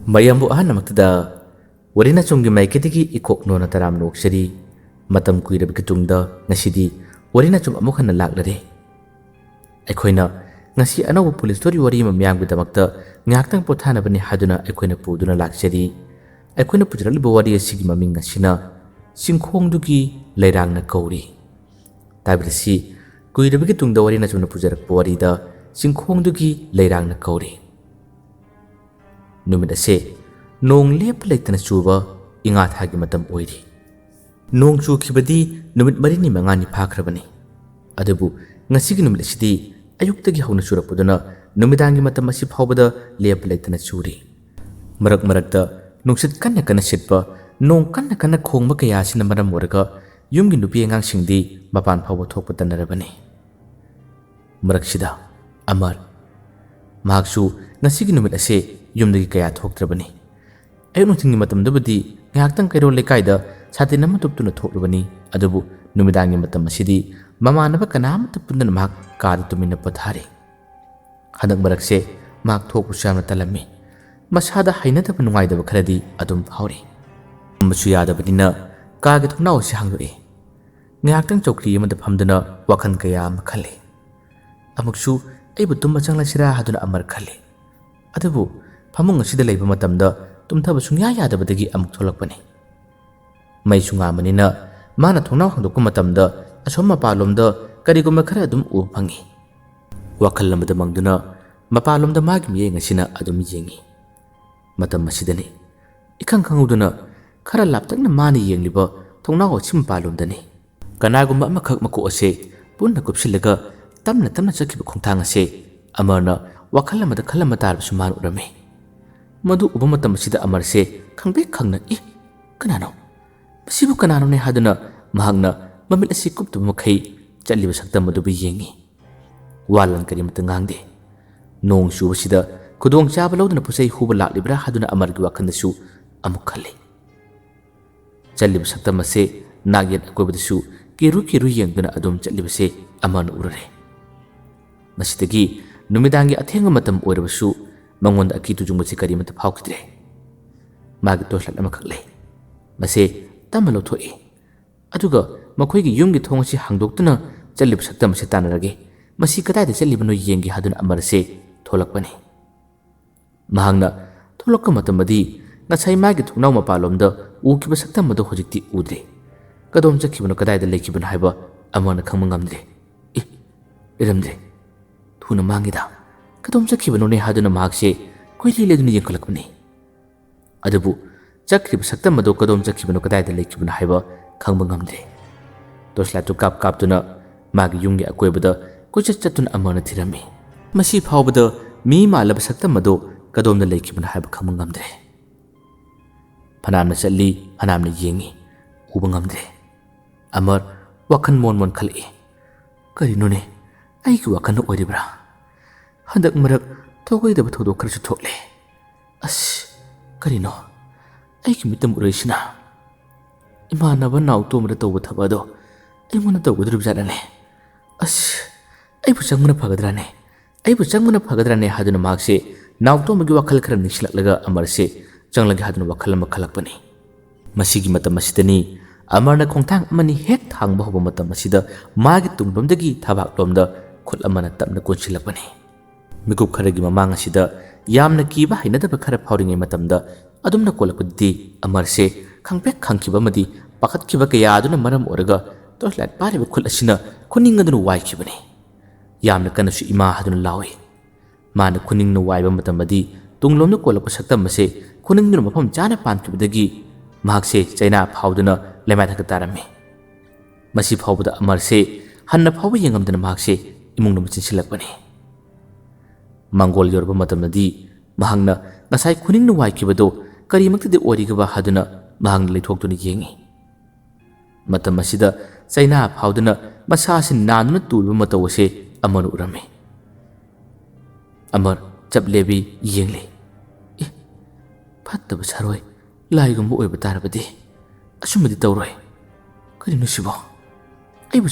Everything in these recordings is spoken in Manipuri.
ꯃꯌꯥꯝꯕꯨ ꯑꯍꯥꯟꯕꯃꯛꯇꯗ ꯋꯥꯔꯤꯅ ꯆꯨꯝꯒꯤ ꯃꯥꯏꯀꯩꯗꯒꯤ ꯏꯀꯣꯛ ꯅꯣꯅ ꯇꯔꯥꯝ ꯅꯣꯛꯆꯔꯤ ꯃꯇꯝ ꯀꯨꯏꯔꯕꯒꯤ ꯇꯨꯡꯗ ꯉꯁꯤꯗꯤ ꯋꯥꯔꯤꯅ ꯆꯨꯝ ꯑꯃꯨꯛ ꯍꯟꯅ ꯂꯥꯛꯂꯔꯦ ꯑꯩꯈꯣꯏꯅ ꯉꯁꯤ ꯑꯅꯧꯕ ꯄꯨꯂꯤꯁ ꯁ꯭ꯇꯣꯔꯤ ꯋꯥꯔꯤ ꯑꯃ ꯃꯤꯌꯥꯝꯒꯤꯗꯃꯛꯇ ꯉꯥꯏꯍꯥꯛꯇꯪ ꯄꯣꯊꯥꯅꯕꯅꯤ ꯍꯥꯏꯗꯨꯅ ꯑꯩꯈꯣꯏꯅ ꯄꯨꯗꯨꯅ ꯂꯥꯛꯆꯔꯤ ꯑꯩꯈꯣꯏꯅ ꯄꯨꯖꯔꯛꯂꯤꯕ ꯋꯥꯔꯤ ꯑꯁꯤꯒꯤ ꯃꯃꯤꯡ ꯑꯁꯤꯅ ꯆꯤꯡꯈꯣꯡꯗꯨꯒꯤ ꯂꯩꯔꯥꯡꯅ ꯀꯧꯔꯤ ꯇꯥꯕꯤꯔꯁꯤ ꯀꯨꯏꯔꯕꯒꯤ ꯇꯨꯡꯗ ꯋꯥꯔꯤꯅ ꯆꯨꯝꯅ ꯄꯨꯖꯔꯛꯄ ꯋꯥꯔꯤꯗ ꯆꯤꯡꯈꯣꯡꯗꯨꯒꯤ ꯂꯩꯔꯥꯡꯅ ꯀꯧꯔꯤ ꯅꯨꯃꯤꯠ ꯑꯁꯦ ꯅꯣꯡ ꯂꯦꯞꯄ ꯂꯩꯇꯅ ꯆꯨꯕ ꯏꯉꯥ ꯊꯥꯒꯤ ꯃꯇꯝ ꯑꯣꯏꯔꯤ ꯅꯣꯡ ꯆꯨꯈꯤꯕꯗꯤ ꯅꯨꯃꯤꯠ 4-5 ꯐꯥꯈ꯭ꯔꯕꯅꯤ ꯑꯗꯨꯕꯨ ꯉꯁꯤꯒꯤ ꯅꯨꯃꯤꯠ ꯑꯁꯤꯗꯤ ꯑꯌꯨꯛꯇꯒꯤ ꯍꯧꯅ ꯆꯨꯔꯛꯄꯗꯨꯅ ꯅꯨꯃꯤꯗꯥꯡꯒꯤ ꯃꯇꯝ ꯑꯁꯤ ꯐꯥꯎꯕꯗ ꯂꯦꯞꯄ ꯂꯩꯇꯅ ꯆꯨꯔꯤ ꯃꯔꯛ ꯃꯔꯛꯇ ꯅꯨꯡꯁꯤꯠ ꯀꯟꯅ ꯀꯟꯅ ꯁꯤꯠꯄ ꯅꯣꯡ ꯀꯟꯅ ꯀꯟꯅ ꯈꯣꯡꯕ ꯀꯌꯥ ꯑꯁꯤꯅ ꯃꯔꯝ ꯑꯣꯏꯔꯒ ꯌꯨꯝꯒꯤ ꯅꯨꯄꯤ ꯑꯉꯥꯡꯁꯤꯡꯗꯤ ꯃꯄꯥꯟ ꯐꯥꯎꯕ ꯊꯣꯛꯄ ꯇꯟꯅꯔꯕꯅꯤ ꯃꯔꯛꯁꯤꯗ ꯑꯃꯔ ꯃꯍꯥꯛꯁꯨ ꯉꯁꯤꯒꯤ ꯅꯨꯃꯤꯠ ꯑꯁꯦ ꯌꯨꯝꯗꯒꯤ ꯀꯌꯥ ꯊꯣꯛꯇ꯭ꯔꯕꯅꯤ ꯑꯌꯨꯛ ꯅꯨꯡꯊꯤꯜꯒꯤ ꯃꯇꯝꯗꯕꯨꯗꯤ ꯉꯥꯏꯍꯥꯛꯇꯪ ꯀꯩꯔꯣꯜ ꯂꯩꯀꯥꯏꯗ ꯁꯥꯇꯤꯟ ꯑꯃ ꯇꯨꯞꯇꯨꯅ ꯊꯣꯛꯂꯨꯕꯅꯤ ꯑꯗꯨꯕꯨ ꯅꯨꯃꯤꯗꯥꯡꯒꯤ ꯃꯇꯝ ꯑꯁꯤꯗꯤ ꯃꯃꯥꯟꯅꯕ ꯀꯅꯥꯃꯠꯇ ꯄꯨꯟꯗꯅ ꯃꯍꯥꯛ ꯀꯥꯗ ꯇꯨꯃꯤꯟꯅ ꯄꯣꯊꯥꯔꯤ ꯍꯟꯗꯛ ꯃꯔꯛꯁꯦ ꯃꯍꯥꯛ ꯊꯣꯛꯄꯁꯨ ꯌꯥꯝꯅ ꯇꯜꯂꯝꯃꯤ ꯃꯁꯥꯗ ꯍꯩꯅꯗꯕ ꯅꯨꯡꯉꯥꯏꯇꯕ ꯈꯔꯗꯤ ꯑꯗꯨꯝ ꯐꯥꯎꯔꯤ ꯇꯨꯝꯕꯁꯨ ꯌꯥꯗꯕꯅꯤꯅ ꯀꯥꯒꯤ ꯊꯣꯡꯅꯥꯎ ꯑꯁꯤ ꯍꯥꯡꯗꯣꯛꯏ ꯉꯥꯏꯍꯥꯛꯇꯪ ꯆꯧꯀ꯭ꯔꯤ ꯑꯃꯗ ꯐꯝꯗꯨꯅ ꯋꯥꯈꯜ ꯀꯌꯥ ꯑꯃ ꯈꯜꯂꯤ ꯑꯃꯨꯛꯁꯨ ꯑꯩꯕꯨ ꯇꯨꯝꯕ ꯆꯪꯂꯁꯤꯔꯥ ꯍꯥꯏꯗꯨꯅ ꯑꯃꯔ ꯈꯜꯂꯤ ꯑꯗꯨꯕꯨ ꯐꯃꯨꯡ ꯑꯁꯤꯗ ꯂꯩꯕ ꯃꯇꯝꯗ ꯇꯨꯝꯊꯕ ꯁꯨꯡꯌꯥ ꯌꯥꯗꯕꯗꯒꯤ ꯑꯃꯨꯛ ꯊꯣꯛꯂꯛꯄꯅꯤ ꯃꯩꯁꯨ ꯉꯥꯟꯕꯅꯤꯅ ꯃꯥꯅ ꯊꯣꯡꯅꯥꯎ ꯍꯥꯡꯗꯣꯛꯄ ꯃꯇꯝꯗ ꯑꯁꯣꯝ ꯃꯄꯥꯟꯂꯣꯝꯗ ꯀꯔꯤꯒꯨꯝꯕ ꯈꯔ ꯑꯗꯨꯝ ꯎꯕ ꯐꯪꯏ ꯋꯥꯈꯜ ꯑꯃꯗ ꯃꯪꯗꯨꯅ ꯃꯄꯥꯟꯂꯣꯝꯗ ꯃꯥꯒꯤ ꯃꯤꯠꯌꯦꯡ ꯑꯁꯤꯅ ꯑꯗꯨꯝ ꯌꯦꯡꯏ ꯃꯇꯝ ꯑꯁꯤꯗꯅꯤ ꯏꯈꯪ ꯈꯪꯍꯧꯗꯅ ꯈꯔ ꯂꯥꯞꯇꯛꯅ ꯃꯥꯅ ꯌꯦꯡꯂꯤꯕ ꯊꯣꯡꯅꯥꯎ ꯑꯁꯤ ꯃꯄꯥꯟꯂꯣꯝꯗꯅꯤ ꯀꯅꯥꯒꯨꯝꯕ ꯑꯃꯈꯛ ꯃꯀꯣꯛ ꯑꯁꯦ ꯄꯨꯟꯅ ꯀꯨꯞꯁꯤꯜꯂꯒ ꯇꯞꯅ ꯇꯞꯅ ꯆꯠꯈꯤꯕ ꯈꯣꯡꯊꯥꯡ ꯑꯁꯦ ꯑꯃꯔꯅ ꯋꯥꯈꯜ ꯑꯃꯗ ꯈꯜꯂꯝꯕ ꯇꯥꯔꯕꯁꯨ ꯃꯥꯅ ꯎꯔꯝꯃꯤ ꯃꯗꯨ ꯎꯕ ꯃꯇꯝ ꯑꯁꯤꯗ ꯑꯃꯔꯁꯦ ꯈꯪꯄ꯭ꯔꯦꯛ ꯈꯪꯅ ꯀꯅꯥꯅꯣ ꯃꯁꯤꯕꯨ ꯀꯅꯥꯅꯣꯅꯦ ꯍꯥꯏꯗꯨꯅ ꯃꯍꯥꯛꯅ ꯃꯃꯤꯠ ꯑꯁꯤ ꯀꯨꯞꯇꯕ ꯃꯈꯩ ꯆꯠꯂꯤꯕ ꯁꯛꯇꯝ ꯑꯗꯨꯕꯨ ꯌꯦꯡꯏ ꯋꯥꯂꯣꯟ ꯀꯔꯤꯃꯠꯇ ꯉꯥꯡꯗꯦ ꯅꯣꯡ ꯆꯨꯕꯁꯤꯗ ꯈꯨꯗꯣꯡꯆꯥꯕ ꯂꯧꯗꯨꯅ ꯄꯣꯠꯆꯩ ꯍꯨꯕ ꯂꯥꯛꯂꯤꯕ꯭ꯔꯥ ꯍꯥꯏꯗꯨꯅ ꯑꯃꯔꯒꯤ ꯋꯥꯈꯜꯗꯁꯨ ꯑꯃꯨꯛ ꯈꯜꯂꯤ ꯆꯠꯂꯤꯕ ꯁꯛꯇꯝ ꯑꯁꯦ ꯅꯥꯛꯌꯦꯠ ꯑꯀꯣꯏꯕꯗꯁꯨ ꯀꯦꯔꯨ ꯀꯦꯔꯨ ꯌꯦꯡꯗꯨꯅ ꯑꯗꯨꯝ ꯆꯠꯂꯤꯕꯁꯦ ꯑꯃꯔꯅ ꯎꯔꯔꯦ ꯃꯁꯤꯗꯒꯤ ꯅꯨꯃꯤꯗꯥꯡꯒꯤ ꯑꯊꯦꯡꯕ ꯃꯇꯝ ꯑꯣꯏꯔꯕꯁꯨ ꯃꯉꯣꯟꯗ ꯑꯀꯤ ꯇꯨꯖꯨꯡꯕꯁꯤ ꯀꯔꯤꯃꯠꯇ ꯐꯥꯎꯈꯤꯗ꯭ꯔꯦ ꯃꯥꯒꯤ ꯇꯣꯔꯆꯂꯥꯏꯠ ꯑꯃꯈꯛ ꯂꯩ ꯃꯁꯦ ꯇꯞꯅ ꯂꯧꯊꯣꯛꯏ ꯑꯗꯨꯒ ꯃꯈꯣꯏꯒꯤ ꯌꯨꯝꯒꯤ ꯊꯣꯡ ꯑꯁꯤ ꯍꯥꯡꯗꯣꯛꯇꯨꯅ ꯆꯠꯂꯤꯕ ꯁꯛꯇꯝ ꯑꯁꯤ ꯇꯥꯟꯅꯔꯒꯦ ꯃꯁꯤ ꯀꯗꯥꯏꯗ ꯆꯠꯂꯤꯕꯅꯣ ꯌꯦꯡꯒꯦ ꯍꯥꯏꯗꯨꯅ ꯑꯃꯔꯁꯦ ꯊꯣꯛꯂꯛꯄꯅꯤ ꯃꯍꯥꯛꯅ ꯊꯣꯛꯂꯛꯄ ꯃꯇꯝꯗꯗꯤ ꯉꯁꯥꯏ ꯃꯥꯒꯤ ꯊꯣꯡꯅꯥꯎ ꯃꯄꯥꯟꯂꯣꯝꯗ ꯎꯈꯤꯕ ꯁꯛꯇꯝ ꯑꯗꯨ ꯍꯧꯖꯤꯛꯇꯤ ꯎꯗ꯭ꯔꯦ ꯀꯗꯣꯝ ꯆꯠꯈꯤꯕꯅꯣ ꯀꯗꯥꯏꯗ ꯂꯩꯈꯤꯕꯅꯣ ꯍꯥꯏꯕ ꯑꯃꯔꯅ ꯈꯪꯕ ꯉꯝꯗ꯭ꯔꯦ ꯂꯩꯔꯝꯗ꯭ꯔꯦ ꯊꯨꯅ ꯃꯥꯡꯉꯤꯗ ꯀꯗꯣꯝ ꯆꯠꯈꯤꯕꯅꯣꯅꯦ ꯍꯥꯏꯗꯨꯅ ꯃꯍꯥꯛꯁꯦ ꯀꯣꯏꯂꯩ ꯂꯩꯗꯨꯅ ꯌꯦꯡꯈꯠꯂꯛꯄꯅꯤ ꯑꯗꯨꯕꯨ ꯆꯠꯈ꯭ꯔꯤꯕ ꯁꯛꯇꯝ ꯑꯗꯨ ꯀꯗꯣꯝ ꯆꯠꯈꯤꯕꯅꯣ ꯀꯗꯥꯏꯗ ꯂꯩꯈꯤꯕꯅꯣ ꯍꯥꯏꯕ ꯈꯪꯕ ꯉꯝꯗ꯭ꯔꯦ ꯇꯣꯔꯆꯂꯥꯏꯠꯇꯨ ꯀꯥꯞꯇꯨꯅ ꯃꯥꯒꯤ ꯌꯨꯝꯒꯤ ꯑꯀꯣꯏꯕꯗ ꯀꯣꯏꯆꯠ ꯆꯠꯇꯨꯅ ꯑꯃꯔꯅ ꯊꯤꯔꯝꯃꯤ ꯃꯁꯤ ꯐꯥꯎꯕꯗ ꯃꯤ ꯃꯥꯜꯂꯕ ꯁꯛꯇꯝ ꯑꯗꯨ ꯀꯗꯣꯝꯗ ꯂꯩꯈꯤꯕꯅꯣ ꯍꯥꯏꯕ ꯈꯪꯕ ꯉꯝꯗ꯭ꯔꯦ ꯐꯅꯥꯝꯅ ꯆꯠꯂꯤ ꯐꯅꯥꯝꯅ ꯌꯦꯡꯉꯤ ꯎꯕ ꯉꯝꯗ꯭ꯔꯦ ꯑꯃꯔ ꯋꯥꯈꯜ ꯃꯣꯟ ꯃꯣꯟ ꯈꯜꯂꯛꯏ ꯀꯔꯤꯅꯣꯅꯦ ꯑꯩꯒꯤ ꯋꯥꯈꯜꯅ ꯑꯣꯏꯔꯤꯕ꯭ꯔꯥ ꯍꯟꯗꯛ ꯃꯔꯛ ꯊꯣꯛꯑꯣꯏꯗꯕ ꯊꯧꯗꯣꯛ ꯈꯔꯁꯨ ꯊꯣꯛꯂꯦ ꯀꯔꯤꯅꯣ ꯑꯩꯒꯤ ꯃꯤꯠꯇ ꯎꯔꯛꯏꯁꯤꯅ ꯏꯃꯥꯟꯅꯕ ꯅꯥꯎꯇꯣꯝꯕꯗ ꯇꯧꯕ ꯊꯕꯛ ꯑꯗꯣ ꯑꯩꯉꯣꯟꯗ ꯇꯧꯒꯗꯧꯔꯤꯕꯖꯥꯠꯂꯅꯦ ꯑꯩꯕꯨ ꯆꯪꯕꯅ ꯐꯒꯗ꯭ꯔꯥꯅꯦ ꯍꯥꯏꯗꯨꯅ ꯃꯍꯥꯛꯁꯦ ꯅꯥꯎꯇꯣꯝꯕꯒꯤ ꯋꯥꯈꯜ ꯈꯔ ꯅꯤꯡꯁꯤꯡꯂꯛꯂꯒ ꯑꯃꯔꯁꯦ ꯆꯪꯂꯒꯦ ꯍꯥꯏꯗꯨꯅ ꯋꯥꯈꯜ ꯑꯃ ꯈꯜꯂꯛꯄꯅꯤ ꯃꯁꯤꯒꯤ ꯃꯇꯝ ꯑꯁꯤꯗꯅꯤ ꯑꯃꯔꯅ ꯈꯣꯡꯊꯥꯡ ꯑꯃꯅꯤ ꯍꯦꯛ ꯊꯥꯡꯕ ꯍꯧꯕ ꯃꯇꯝ ꯑꯁꯤꯗ ꯃꯥꯒꯤ ꯇꯨꯡꯂꯣꯝꯗꯒꯤ ꯊꯕꯥꯛꯂꯣꯝꯗ ꯈꯨꯠ ꯑꯃꯅ ꯇꯞꯅ ꯀꯣꯟꯁꯤꯜꯂꯛꯄꯅꯤ ꯃꯤꯀꯨꯞ ꯈꯔꯒꯤ ꯃꯃꯥꯡ ꯑꯁꯤꯗ ꯌꯥꯝꯅ ꯀꯤꯕ ꯍꯩꯅꯗꯕ ꯈꯔ ꯐꯥꯎꯔꯤꯉꯩ ꯃꯇꯝꯗ ꯑꯗꯨꯝꯅ ꯀꯣꯜꯂꯛꯄꯗꯤ ꯑꯃꯔꯁꯦ ꯈꯪꯄ꯭ꯔꯦꯛ ꯈꯪꯈꯤꯕ ꯑꯃꯗꯤ ꯄꯥꯈꯠꯈꯤꯕ ꯀꯌꯥ ꯑꯗꯨꯅ ꯃꯔꯝ ꯑꯣꯏꯔꯒ ꯇꯣꯔꯆꯂꯥꯏꯠ ꯄꯥꯏꯔꯤꯕ ꯈꯨꯠ ꯑꯁꯤꯅ ꯈꯨꯅꯤꯡ ꯑꯗꯨꯅ ꯋꯥꯏꯈꯤꯕꯅꯤ ꯌꯥꯝꯅ ꯀꯟꯅꯁꯨ ꯏꯃꯥ ꯍꯥꯏꯗꯨꯅ ꯂꯥꯎꯏ ꯃꯥꯅ ꯈꯨꯅꯤꯡꯅ ꯋꯥꯏꯕ ꯃꯇꯝꯗꯤ ꯇꯨꯡꯂꯣꯝꯗ ꯀꯣꯜꯂꯛꯄ ꯁꯛꯇꯝ ꯑꯁꯦ ꯈꯨꯅꯤꯡꯗꯨꯅ ꯃꯐꯝ ꯆꯥꯅ ꯄꯥꯟꯈꯤꯕꯗꯒꯤ ꯃꯍꯥꯛꯁꯦ ꯆꯩꯅꯥ ꯐꯥꯎꯗꯨꯅ ꯂꯩꯃꯥꯏꯊꯛꯇ ꯇꯥꯔꯝꯃꯤ ꯃꯁꯤ ꯐꯥꯎꯕꯗ ꯑꯃꯔꯁꯦ ꯍꯟꯅ ꯐꯥꯎꯕ ꯌꯦꯡꯉꯝꯗꯅ ꯃꯍꯥꯛꯁꯦ ꯏꯃꯨꯡꯗ ꯆꯤꯟꯁꯤꯜꯂꯛꯄꯅꯤ ꯃꯥꯡꯒꯣꯜ ꯌꯧꯔꯕ ꯃꯇꯝꯗꯗꯤ ꯃꯍꯥꯛꯅ ꯉꯁꯥꯏ ꯈꯨꯅꯤꯡꯅ ꯋꯥꯏꯈꯤꯕꯗꯣ ꯀꯔꯤꯃꯛꯇꯗꯤ ꯑꯣꯏꯔꯤꯒꯕ ꯍꯥꯏꯗꯨꯅ ꯃꯍꯥꯛꯅ ꯂꯩꯊꯣꯛꯇꯨꯅ ꯌꯦꯡꯉꯤ ꯃꯇꯝ ꯑꯁꯤꯗ ꯆꯩꯅꯥ ꯐꯥꯎꯗꯨꯅ ꯃꯁꯥꯁꯤ ꯅꯥꯟꯗꯨꯅ ꯇꯨꯔꯕ ꯃꯇꯧ ꯑꯁꯦ ꯑꯃꯔꯅ ꯎꯔꯝꯃꯤ ꯑꯃꯔ ꯆꯞ ꯂꯦꯞꯄꯤ ꯌꯦꯡꯂꯤ ꯐꯠꯇꯕ ꯁꯥꯔꯣꯏ ꯂꯥꯏꯒꯨꯝꯕ ꯑꯣꯏꯕ ꯇꯥꯔꯕꯗꯤ ꯑꯁꯨꯝꯕꯗꯤ ꯇꯧꯔꯣꯏ ꯀꯔꯤꯅꯣ ꯁꯤꯕꯣ ꯑꯩꯕꯨ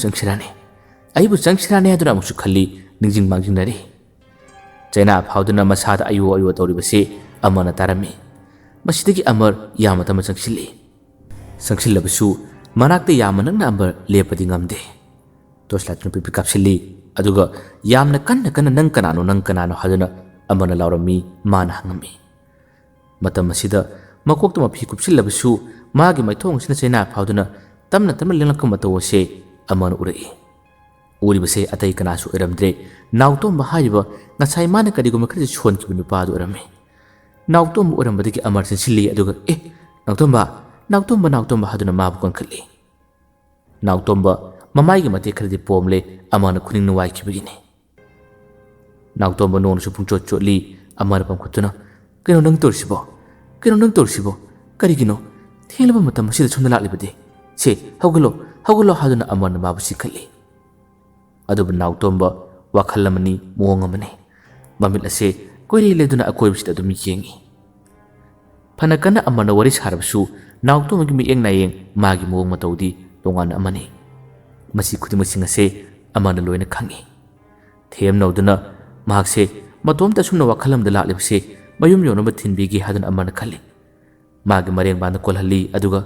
ꯆꯪꯁꯤꯔꯥꯅꯦ ꯍꯥꯏꯗꯨꯅ ꯑꯃꯨꯛꯁꯨ ꯈꯜꯂꯤ ꯅꯤꯡꯖꯤꯡ ꯃꯥꯡꯖꯤꯡꯅꯔꯤ ꯆꯩꯅꯥ ꯐꯥꯎꯗꯨꯅ ꯃꯁꯥꯗ ꯑꯌꯨ ꯑꯌꯨ ꯇꯧꯔꯤꯕꯁꯤ ꯑꯃꯔꯅ ꯇꯥꯔꯝꯃꯤ ꯃꯁꯤꯗꯒꯤ ꯑꯃꯔ ꯌꯥꯝꯅ ꯇꯝꯅ ꯆꯪꯁꯤꯜꯂꯤ ꯆꯪꯁꯤꯜꯂꯕꯁꯨ ꯃꯅꯥꯛꯇ ꯌꯥꯝꯅ ꯅꯛꯅ ꯑꯃꯔ ꯂꯦꯞꯄꯗꯤ ꯉꯝꯗꯦ ꯇꯣꯔꯆꯂꯥꯏꯠꯇꯨꯅ ꯄꯤꯄꯤ ꯀꯥꯞꯁꯤꯜꯂꯤ ꯑꯗꯨꯒ ꯌꯥꯝꯅ ꯀꯟꯅ ꯅꯪ ꯀꯅꯥꯅꯣ ꯍꯥꯏꯗꯨꯅ ꯑꯃꯔꯅ ꯂꯥꯎꯔꯝꯃꯤ ꯃꯥꯅ ꯍꯪꯉꯝꯃꯤ ꯃꯇꯝ ꯑꯁꯤꯗ ꯃꯀꯣꯛꯇ ꯃꯐꯤ ꯀꯨꯞꯁꯤꯜꯂꯕꯁꯨ ꯃꯥꯒꯤ ꯃꯩꯊꯣꯡ ꯑꯁꯤꯅ ꯆꯩꯅꯥ ꯐꯥꯎꯗꯨꯅ ꯇꯞꯅ ꯂꯦꯡꯂꯛꯄ ꯃꯇꯧ ꯑꯁꯤ ꯑꯃꯔꯅ ꯎꯔꯛꯏ ꯎꯔꯤꯕꯁꯦ ꯑꯇꯩ ꯀꯅꯥꯁꯨ ꯑꯣꯏꯔꯝꯗ꯭ꯔꯦ ꯅꯥꯎꯇꯣꯝꯕ ꯍꯥꯏꯔꯤꯕ ꯉꯁꯥꯏ ꯃꯥꯅ ꯀꯔꯤꯒꯨꯝꯕ ꯈꯔꯗꯤ ꯁꯣꯟꯈꯤꯕ ꯅꯨꯄꯥꯗꯨ ꯑꯣꯏꯔꯝꯃꯤ ꯅꯥꯎꯇꯣꯝꯕ ꯑꯣꯏꯔꯝꯕꯗꯒꯤ ꯑꯃꯔ ꯆꯦꯟꯁꯤꯜꯂꯤ ꯑꯗꯨꯒ ꯅꯥꯎꯇꯣꯝꯕ ꯍꯥꯏꯗꯨꯅ ꯃꯥꯕꯨ ꯀꯟꯈꯠꯂꯤ ꯅꯥꯎꯇꯣꯝꯕ ꯃꯃꯥꯏꯒꯤ ꯃꯇꯦꯛ ꯈꯔꯗꯤ ꯄꯣꯝꯂꯦ ꯑꯃꯔꯅ ꯈꯨꯅꯤꯡ ꯅꯨꯡꯉꯥꯏꯈꯤꯕꯒꯤꯅꯤ ꯅꯥꯎꯇꯣꯝꯕ ꯅꯣꯡꯅꯁꯨ ꯄꯨꯡꯆꯣꯠ ꯆꯣꯠꯂꯤ ꯑꯃꯔꯅ ꯄꯥꯡꯈꯠꯇꯨꯅ ꯀꯩꯅꯣ ꯅꯪ ꯇꯧꯔꯤꯁꯤꯕꯣ ꯀꯔꯤꯒꯤꯅꯣ ꯊꯦꯡꯂꯕ ꯃꯇꯝ ꯑꯁꯤꯗ ꯁꯣꯝꯗ ꯂꯥꯛꯂꯤꯕꯗꯤ ꯁꯦ ꯍꯧꯒꯠꯂꯣ ꯍꯥꯏꯗꯨꯅ ꯑꯃꯔꯅ ꯃꯥꯕꯨ ꯆꯤꯡꯈꯠꯂꯤ ꯑꯗꯨꯕꯨ ꯅꯥꯎꯇꯣꯝꯕ ꯋꯥꯈꯜ ꯑꯃꯅꯤ ꯃꯑꯣꯡ ꯑꯃꯅꯤ ꯃꯃꯤꯠ ꯑꯁꯤ ꯀꯣꯏꯔꯦ ꯂꯩꯗꯨꯅ ꯑꯀꯣꯏꯕꯁꯤꯗ ꯑꯗꯨꯝ ꯌꯦꯡꯉꯤ ꯐꯅ ꯀꯟꯅ ꯑꯃꯔꯅ ꯋꯥꯔꯤ ꯁꯥꯔꯕꯁꯨ ꯅꯥꯎꯇꯣꯝꯕꯒꯤ ꯃꯤꯠꯌꯦꯡ ꯅꯥꯌꯦꯡ ꯃꯥꯒꯤ ꯃꯑꯣꯡ ꯃꯇꯧꯗꯤ ꯇꯣꯉꯥꯟꯅ ꯑꯃꯅꯤ ꯃꯁꯤ ꯈꯨꯗꯤꯡꯃꯛꯁꯤꯡ ꯑꯁꯤ ꯑꯃꯔꯅ ꯂꯣꯏꯅ ꯈꯪꯉꯤ ꯊꯦꯝꯅꯧꯗꯨꯅ ꯃꯍꯥꯛꯁꯦ ꯃꯇꯣꯝꯇ ꯑꯁꯨꯝꯅ ꯋꯥꯈꯜ ꯑꯃꯗ ꯂꯥꯛꯂꯤꯕꯁꯦ ꯃꯌꯨꯝ ꯌꯧꯅꯕ ꯊꯤꯟꯕꯤꯒꯦ ꯍꯥꯏꯗꯨꯅ ꯑꯃꯔꯅ ꯈꯜꯂꯤ ꯃꯥꯒꯤ ꯃꯔꯦꯡꯕꯥꯟꯗ ꯀꯣꯜꯍꯜꯂꯤ ꯑꯗꯨꯒ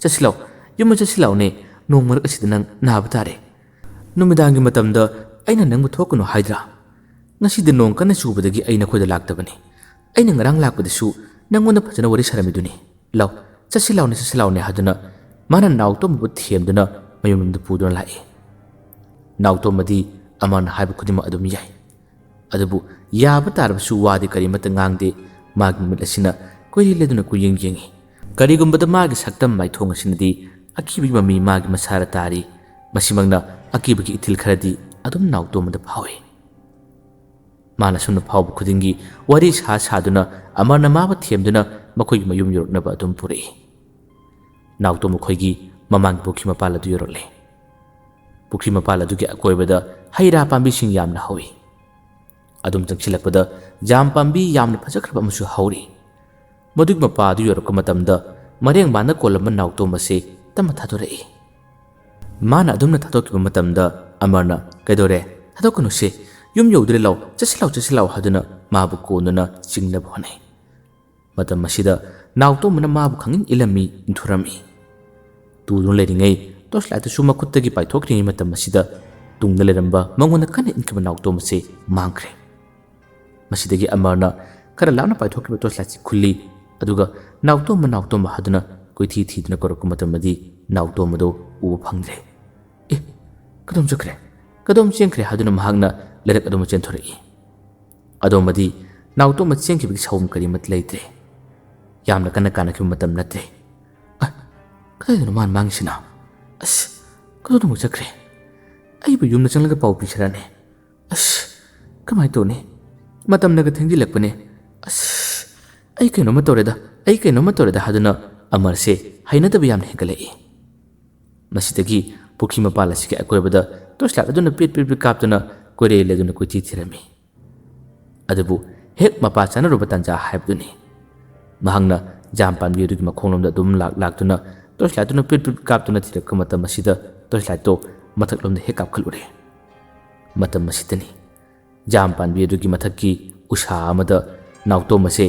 ꯆꯠꯁꯤ ꯂꯥꯎ ꯌꯨꯝꯗ ꯆꯠꯁꯤ ꯂꯥꯎꯅꯦ ꯅꯣꯡ ꯃꯔꯛ ꯑꯁꯤꯗ ꯅꯪ ꯅꯥꯕ ꯇꯥꯔꯦ ꯅꯨꯃꯤꯗꯥꯡꯒꯤ ꯃꯇꯝꯗ ꯑꯩꯅ ꯅꯪꯕు ꯊꯣꯛꯀꯅꯨ ꯍꯥꯏꯗ꯭ꯔꯥ ꯉꯁꯤꯗꯤ ꯅꯣꯡ ꯀꯟꯅ ꯆꯨꯕꯗꯒꯤ ꯑꯩ ꯅꯈꯣꯏꯗ ꯂꯥꯛꯇꯕꯅꯤ ꯑꯩꯅ ꯉꯔꯥꯡ ꯂꯥꯛꯄꯗꯁꯨ ꯅꯪꯉꯣꯟꯗ ꯐꯖꯅ ꯋꯥꯔꯤ ꯁꯥꯔꯝꯃꯤꯗꯨꯅꯤ ꯆꯠꯁꯤ ꯂꯥꯎꯅꯦ ꯍꯥꯏꯗꯨꯅ ꯃꯥꯅ ꯅꯥꯎꯇꯣꯝꯕꯕꯨ ꯊꯦꯝꯗꯨꯅ ꯃꯌꯨꯝꯗ ꯄꯨꯗꯨꯅ ꯂꯥꯛꯏ ꯅꯥꯎꯇꯣꯝꯕꯗꯤ ꯑꯃꯔꯅ ꯍꯥꯏꯕ ꯈꯨꯗꯤꯡꯃꯛ ꯑꯗꯨꯝ ꯌꯥꯏ ꯑꯗꯨꯕꯨ ꯌꯥꯕ ꯇꯥꯔꯕꯁꯨ ꯋꯥꯗꯤ ꯀꯔꯤꯃꯠꯇ ꯉꯥꯡꯗꯦ ꯃꯥꯒꯤ ꯃꯤꯠ ꯑꯁꯤꯅ ꯀꯣꯏꯔꯦ ꯂꯩꯗꯨꯅ ꯀꯨꯌꯦꯡ ꯌꯦꯡꯉꯤ ꯀꯔꯤꯒꯨꯝꯕꯗ ꯃꯥꯒꯤ ꯁꯛꯇꯝ ꯃꯥꯏꯊꯣꯡ ꯑꯁꯤꯅꯗꯤ ꯑꯀꯤꯕꯒꯤ ꯃꯃꯤ ꯃꯥꯒꯤ ꯃꯁꯥꯗ ꯇꯥꯔꯤ ꯃꯁꯤꯃꯛꯅ ꯑꯀꯤꯕꯒꯤ ꯏꯊꯤꯜ ꯈꯔꯗꯤ ꯑꯗꯨꯝ ꯅꯥꯎꯇꯣꯝꯕꯗ ꯐꯥꯎꯏ ꯃꯥꯅ ꯁꯨꯝꯅ ꯐꯥꯎꯕ ꯈꯨꯗꯤꯡꯒꯤ ꯋꯥꯔꯤ ꯁꯥꯗꯨꯅ ꯑꯃꯔꯅ ꯃꯥꯕꯨ ꯊꯦꯝꯗꯨꯅ ꯃꯈꯣꯏꯒꯤ ꯃꯌꯨꯝ ꯌꯧꯔꯛꯅꯕ ꯑꯗꯨꯝ ꯄꯨꯔꯛꯏ ꯅꯥꯎꯇꯣꯝꯕ ꯈꯣꯏꯒꯤ ꯃꯃꯥꯡꯒꯤ ꯄꯨꯈ꯭ꯔꯤ ꯃꯄꯥꯜ ꯑꯗꯨ ꯌꯧꯔꯛꯂꯦ ꯄꯨꯈ꯭ꯔꯤ ꯃꯄꯥꯜ ꯑꯗꯨꯒꯤ ꯑꯀꯣꯏꯕꯗ ꯍꯩ ꯔꯥ ꯄꯥꯝꯕꯤꯁꯤꯡ ꯌꯥꯝꯅ ꯍꯧꯏ ꯑꯗꯨꯝ ꯆꯪꯁꯤꯜꯂꯛꯄꯗ ꯖꯥꯝ ꯄꯥꯝꯕꯤ ꯌꯥꯝꯅ ꯐꯖꯈ꯭ꯔꯕ ꯑꯃꯁꯨ ꯍꯧꯔꯤ ꯃꯗꯨꯒꯤ ꯃꯄꯥ ꯑꯗꯨ ꯌꯧꯔꯛꯄ ꯃꯇꯝꯗ ꯃꯔꯦꯡꯕꯥꯟꯗ ꯀꯣꯜꯂꯝꯕ ꯅꯥꯎꯇꯣꯝꯕꯁꯦ ꯇꯞꯅ ꯊꯥꯗꯣꯔꯛꯏ ꯃꯥꯅ ꯑꯗꯨꯝꯅ ꯊꯥꯗꯣꯛꯈꯤꯕ ꯃꯇꯝꯗ ꯑꯃꯔꯅ ꯀꯩꯗꯧꯔꯦ ꯊꯥꯗꯣꯛꯀꯅꯨꯁꯦ ꯌꯨꯝ ꯌꯧꯗ꯭ꯔꯦ ꯆꯠꯁꯤ ꯂꯥꯎ ꯍꯥꯏꯗꯨꯅ ꯃꯥꯕꯨ ꯀꯣꯟꯗꯨꯅ ꯆꯤꯡꯅꯕ ꯍꯣꯠꯅꯩ ꯃꯇꯝ ꯑꯁꯤꯗ ꯅꯥꯎꯇꯣꯝꯕꯅ ꯃꯥꯕꯨ ꯈꯪꯏꯟ ꯏꯜꯂꯝꯃꯤ ꯏꯟꯊꯣꯔꯝꯃꯤ ꯇꯨꯗꯨꯅ ꯂꯩꯔꯤꯉꯩ ꯇꯣꯔꯆꯂꯥꯏꯠꯇꯨꯁꯨ ꯃꯈꯨꯠꯇꯒꯤ ꯄꯥꯏꯊꯣꯛꯈ꯭ꯔꯤꯉꯩ ꯃꯇꯝ ꯑꯁꯤꯗ ꯇꯨꯡꯗ ꯂꯩꯔꯝꯕ ꯃꯉꯣꯟꯗ ꯀꯟꯅ ꯏꯟꯈꯤꯕ ꯅꯥꯎꯇꯣꯝꯕꯁꯦ ꯃꯥꯡꯈ꯭ꯔꯦ ꯃꯁꯤꯗꯒꯤ ꯑꯃꯔꯅ ꯈꯔ ꯂꯥꯞꯅ ꯄꯥꯏꯊꯣꯛꯈꯤꯕ ꯇꯣꯔꯆꯂꯥꯏꯠꯁꯤ ꯈꯨꯜꯂꯤ ꯑꯗꯨꯒ ꯅꯥꯎꯇꯣꯝꯕ ꯍꯥꯏꯗꯨꯅ ꯀꯣꯏꯊꯤ ꯊꯤꯗꯨꯅ ꯀꯧꯔꯛꯄ ꯃꯇꯝꯗꯗꯤ ꯅꯥꯎꯇꯣꯝꯕꯗꯣ ꯎꯕ ꯐꯪꯗ꯭ꯔꯦ ꯀꯗꯣꯝ ꯆꯠꯈ꯭ꯔꯦ ꯀꯗꯣꯝ ꯆꯦꯟꯈ꯭ꯔꯦ ꯍꯥꯏꯗꯨꯅ ꯃꯍꯥꯛꯅ ꯂꯩꯔꯛ ꯑꯗꯣꯝꯗ ꯆꯦꯟꯊꯣꯔꯛꯏ ꯑꯗꯣꯝꯕꯗꯤ ꯅꯥꯎꯇꯣꯝꯕ ꯆꯦꯟꯈꯤꯕꯒꯤ ꯁꯥꯎꯝ ꯀꯔꯤꯃꯠ ꯂꯩꯇ꯭ꯔꯦ ꯌꯥꯝꯅ ꯀꯟꯅ ꯀꯥꯟꯅꯈꯤꯕ ꯃꯇꯝ ꯅꯠꯇ꯭ꯔꯦ ꯀꯗꯥꯏꯗꯅꯣ ꯃꯥꯅ ꯃꯥꯡꯉꯤꯁꯤꯅ ꯀꯗꯣꯝꯗ ꯆꯠꯈ꯭ꯔꯦ ꯑꯩꯕꯨ ꯌꯨꯝꯗ ꯆꯪꯂꯒ ꯄꯥꯎ ꯄꯤꯁꯤꯔꯅꯦ ꯀꯃꯥꯏꯅ ꯇꯧꯅꯤ ꯃꯇꯝꯅꯒ ꯊꯦꯡꯖꯤꯜꯂꯛꯄꯅꯦ ꯑꯩ ꯀꯩꯅꯣꯝꯃ ꯇꯧꯔꯦꯗ ꯍꯥꯏꯗꯨꯅ ꯑꯃꯔꯁꯦ ꯍꯩꯅꯗꯕ ꯌꯥꯝꯅ ꯍꯦꯟꯒꯠꯂꯛꯏ ꯃꯁꯤꯗꯒꯤ ꯄꯨꯈ꯭ꯔꯤ ꯃꯄꯥꯜ ꯑꯁꯤꯒꯤ ꯑꯀꯣꯏꯕꯗ ꯇꯣꯔꯆꯂꯥꯏꯠ ꯑꯗꯨꯅ ꯄꯤꯠ ꯀꯥꯞꯇꯨꯅ ꯀꯣꯏꯔꯦ ꯂꯩꯗꯨꯅ ꯀꯣꯏꯊꯤ ꯊꯤꯔꯝꯃꯤ ꯑꯗꯨꯕꯨ ꯍꯦꯛ ꯃꯄꯥ ꯆꯥꯅꯔꯨꯕ ꯇꯥꯟꯖꯥ ꯍꯥꯏꯕꯗꯨꯅꯤ ꯃꯍꯥꯛꯅ ꯖꯥꯝ ꯄꯥꯝꯕꯤ ꯑꯗꯨꯒꯤ ꯃꯈꯣꯡꯂꯣꯝꯗ ꯑꯗꯨꯝ ꯂꯥꯛꯇꯨꯅ ꯇꯣꯔꯆꯂꯥꯏꯠꯇꯨꯅ ꯄꯤꯠ ꯀꯥꯞꯇꯨꯅ ꯊꯤꯔꯛꯄ ꯃꯇꯝ ꯑꯁꯤꯗ ꯇꯣꯔꯆꯂꯥꯏꯠꯇꯣ ꯃꯊꯛꯂꯣꯝꯗ ꯍꯦꯛ ꯀꯥꯞꯈꯠꯂꯨꯔꯦ ꯃꯇꯝ ꯑꯁꯤꯗꯅꯤ ꯖꯥꯝ ꯄꯥꯝꯕꯤ ꯑꯗꯨꯒꯤ ꯃꯊꯛꯀꯤ ꯎꯁꯥ ꯑꯃꯗ ꯅꯥꯎꯇꯣꯝꯕꯁꯦ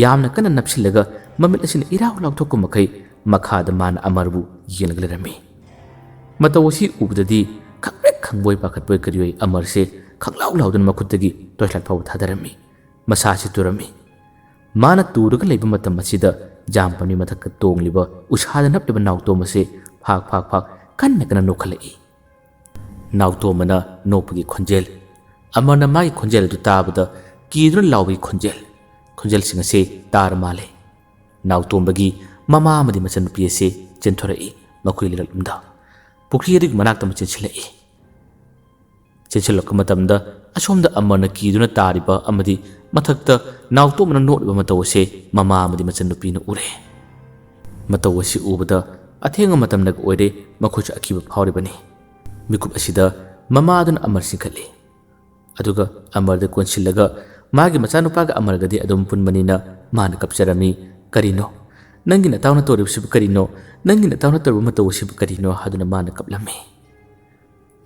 ꯌꯥꯝꯅ ꯀꯟꯅ ꯅꯞꯁꯤꯜꯂꯒ ꯃꯃꯤꯠ ꯑꯁꯤꯅ ꯏꯔꯥꯎ ꯂꯥꯎꯊꯣꯛꯄ ꯃꯈꯩ ꯃꯈꯥꯗ ꯃꯥꯅ ꯑꯃꯔꯕꯨ ꯌꯦꯡꯂꯒ ꯂꯩꯔꯝꯃꯤ ꯃꯇꯧ ꯑꯁꯤ ꯎꯕꯗꯗꯤ ꯈꯪꯄ꯭ꯔꯦꯛ ꯈꯪꯕꯣꯏ ꯄꯥꯈꯠꯄꯣꯏ ꯀꯔꯤꯑꯣꯏ ꯑꯃꯔꯁꯦ ꯈꯪꯂꯥꯎ ꯂꯥꯎꯗꯨꯅ ꯃꯈꯨꯠꯇꯒꯤ ꯇꯣꯔꯆꯂꯥꯏꯠ ꯐꯥꯎꯕ ꯊꯥꯗꯔꯝꯃꯤ ꯃꯁꯥꯁꯤ ꯇꯨꯔꯝꯃꯤ ꯃꯥꯅ ꯇꯨꯔꯒ ꯂꯩꯕ ꯃꯇꯝ ꯑꯁꯤꯗ ꯖꯥꯝ ꯄꯥꯝꯕꯤ ꯃꯊꯛꯇ ꯇꯣꯡꯂꯤꯕ ꯎꯁꯥꯗ ꯅꯞꯂꯤꯕ ꯅꯥꯎꯇꯣꯝꯕꯁꯦ ꯐꯥꯛ ꯀꯟꯅ ꯅꯣꯛꯈꯠꯂꯛꯏ ꯅꯥꯎꯇꯣꯝꯕꯅ ꯅꯣꯛꯄꯒꯤ ꯈꯣꯟꯖꯦꯜ ꯑꯃꯔꯅ ꯃꯥꯒꯤ ꯈꯣꯟꯖꯦꯜ ꯑꯗꯨ ꯇꯥꯕꯗ ꯀꯤꯗꯨꯅ ꯂꯥꯎꯕꯒꯤ ꯈꯣꯟꯖꯦꯜꯁꯤꯡ ꯑꯁꯤ ꯇꯥꯔ ꯃꯥꯜꯂꯦ ꯅꯥꯎꯇꯣꯝꯕꯒꯤ ꯃꯃꯥ ꯑꯃꯗꯤ ꯃꯆꯟꯅꯨꯄꯤ ꯑꯁꯤ ꯆꯦꯟꯊꯣꯔꯛꯏ ꯃꯈꯣꯏ ꯂꯩꯔꯛꯂꯣꯝꯗ ꯄꯨꯈ꯭ꯔꯤ ꯑꯗꯨꯒꯤ ꯃꯅꯥꯛꯇ ꯑꯃꯨꯛ ꯆꯦꯟꯁꯤꯜꯂꯛꯄ ꯃꯇꯝꯗ ꯑꯁꯣꯝꯗ ꯑꯃꯔꯅ ꯀꯤꯗꯨꯅ ꯇꯥꯔꯤꯕ ꯑꯃꯗꯤ ꯃꯊꯛꯇ ꯅꯥꯎꯇꯣꯝꯕꯅ ꯅꯣꯛꯂꯤꯕ ꯃꯇꯧ ꯑꯁꯤ ꯃꯃꯥ ꯑꯃꯗꯤ ꯃꯆꯟꯅꯨꯄꯤꯅ ꯎꯔꯦ ꯃꯇꯧ ꯑꯁꯤ ꯎꯕꯗ ꯑꯊꯦꯡꯕ ꯃꯇꯝꯗꯒ ꯑꯣꯏꯔꯦ ꯃꯈꯣꯏꯁꯨ ꯑꯀꯤꯕ ꯐꯥꯎꯔꯤꯕꯅꯤ ꯃꯤꯀꯨꯞ ꯑꯁꯤꯗ ꯃꯃꯥꯗꯨꯅ ꯑꯃꯔ ꯆꯤꯡꯈꯠꯂꯤ ꯑꯗꯨꯒ ꯑꯃꯔꯗ ꯀꯣꯟꯁꯤꯜꯂꯒ ꯃꯥꯒꯤ ꯃꯆꯥꯅꯨꯄꯥꯒ ꯑꯃꯔꯒꯗꯤ ꯑꯗꯨꯝ ꯄꯨꯟꯕꯅꯤꯅ ꯃꯥꯅ ꯀꯞꯆꯔꯝꯃꯤ ꯀꯔꯤꯅꯣ ꯅꯪꯒꯤ ꯅꯇꯥꯎꯅ ꯇꯧꯔꯤꯕꯁꯤꯕꯨ ꯀꯔꯤꯅꯣ ꯅꯪꯒꯤ ꯅꯇꯥꯎꯅ ꯇꯧꯔꯤꯕ ꯃꯇꯧ ꯑꯁꯤꯕꯨ ꯀꯔꯤꯅꯣ ꯍꯥꯏꯗꯨꯅ ꯃꯥꯅ ꯀꯞꯂꯝꯃꯤ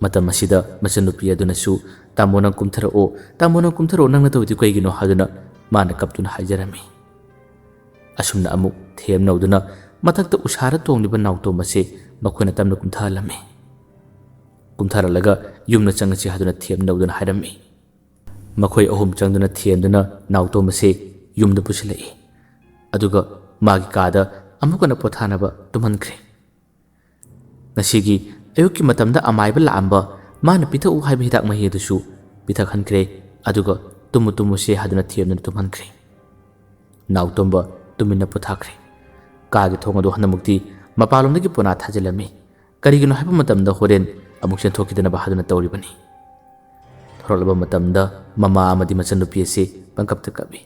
ꯃꯇꯝ ꯑꯁꯤꯗ ꯃꯆꯟꯅꯨꯄꯤ ꯑꯗꯨꯅꯁꯨ ꯇꯥꯃꯣ ꯅꯪ ꯀꯨꯝꯊꯔꯛꯑꯣ ꯅꯪꯅ ꯇꯧꯔꯤꯗꯨ ꯀꯩꯒꯤꯅꯣ ꯍꯥꯏꯗꯨꯅ ꯃꯥꯅ ꯀꯞꯇꯨꯅ ꯍꯥꯏꯖꯔꯝꯃꯤ ꯑꯁꯨꯝꯅ ꯑꯃꯨꯛ ꯊꯦꯝꯅꯧꯗꯨꯅ ꯃꯊꯛꯇ ꯎꯁꯥꯔ ꯇꯣꯡꯂꯤꯕ ꯅꯥꯎꯇꯣꯝ ꯑꯁꯤ ꯃꯈꯣꯏꯅ ꯇꯝꯅ ꯀꯨꯝꯊꯍꯜꯂꯝꯃꯤ꯫ ꯀꯨꯝꯊꯔꯛꯂꯒ ꯌꯨꯝꯗ ꯆꯪꯉꯁꯤ ꯍꯥꯏꯗꯨꯅ ꯊꯦꯝꯅꯧꯗꯨꯅ ꯍꯥꯏꯔꯝꯃꯤ꯫ ꯃꯈꯣꯏ ꯑꯍꯨꯝ ꯆꯪꯗꯨꯅ ꯊꯦꯝꯗꯨꯅ ꯅꯥꯎꯇꯣꯝ ꯑꯁꯤ ꯌꯨꯝꯗ ꯄꯨꯁꯤꯜꯂꯛꯏ꯫ ꯑꯗꯨꯒ ꯃꯥꯒꯤ ꯀꯥꯗ ꯑꯃꯨꯛꯀꯅ ꯄꯣꯊꯥꯅꯕ ꯇꯨꯝꯍꯟꯈ꯭ꯔꯦ꯫ ꯉꯁꯤꯒꯤ ꯑꯌꯨꯛꯀꯤ ꯃꯇꯝꯗ ꯑꯃꯥꯏꯕ ꯂꯥꯛꯑꯝꯕ ꯃꯥꯅ ꯄꯤꯊꯛꯎ ꯍꯥꯏꯕ ꯍꯤꯗꯥꯛ ꯃꯍꯤ ꯑꯗꯨꯁꯨ ꯄꯤꯊꯛꯍꯟꯈ꯭ꯔꯦ꯫ ꯑꯗꯨꯒ ꯇꯨꯝꯃꯨ ꯇꯨꯝꯃꯨꯁꯦ ꯍꯥꯏꯗꯨꯅ ꯊꯦꯝꯗꯨꯅ ꯇꯨꯝꯍꯟꯈ꯭ꯔꯦ꯫ ꯅꯥꯎꯇꯣꯝꯕ ꯇꯨꯃꯤꯟꯅ ꯄꯣꯊꯥꯈ꯭ꯔꯦ꯫ ꯀꯥꯒꯤ ꯊꯣꯡ ꯑꯗꯨ ꯍꯟꯗꯛꯃꯨꯛꯇꯤ ꯃꯄꯥꯟꯂꯣꯝꯗꯒꯤ ꯄꯣꯅꯥ ꯊꯥꯖꯤꯜꯂꯝꯃꯤ꯫ ꯀꯔꯤꯒꯤꯅꯣ ꯍꯥꯏꯕ ꯃꯇꯝꯗ ꯍꯣꯔꯦꯟ ꯑꯃꯨꯛ ꯆꯦꯟꯊꯣꯛꯈꯤꯗꯅꯕ ꯍꯥꯏꯗꯨꯅ ꯇꯧꯔꯤꯕꯅꯤ꯫ ꯊꯣꯔꯛꯂꯕ ꯃꯇꯝꯗ ꯃꯃꯥ ꯑꯃꯗꯤ ꯃꯆꯟꯅꯨꯄꯤ ꯑꯁꯤ ꯄꯪꯀꯞꯇ ꯀꯞꯄꯤ꯫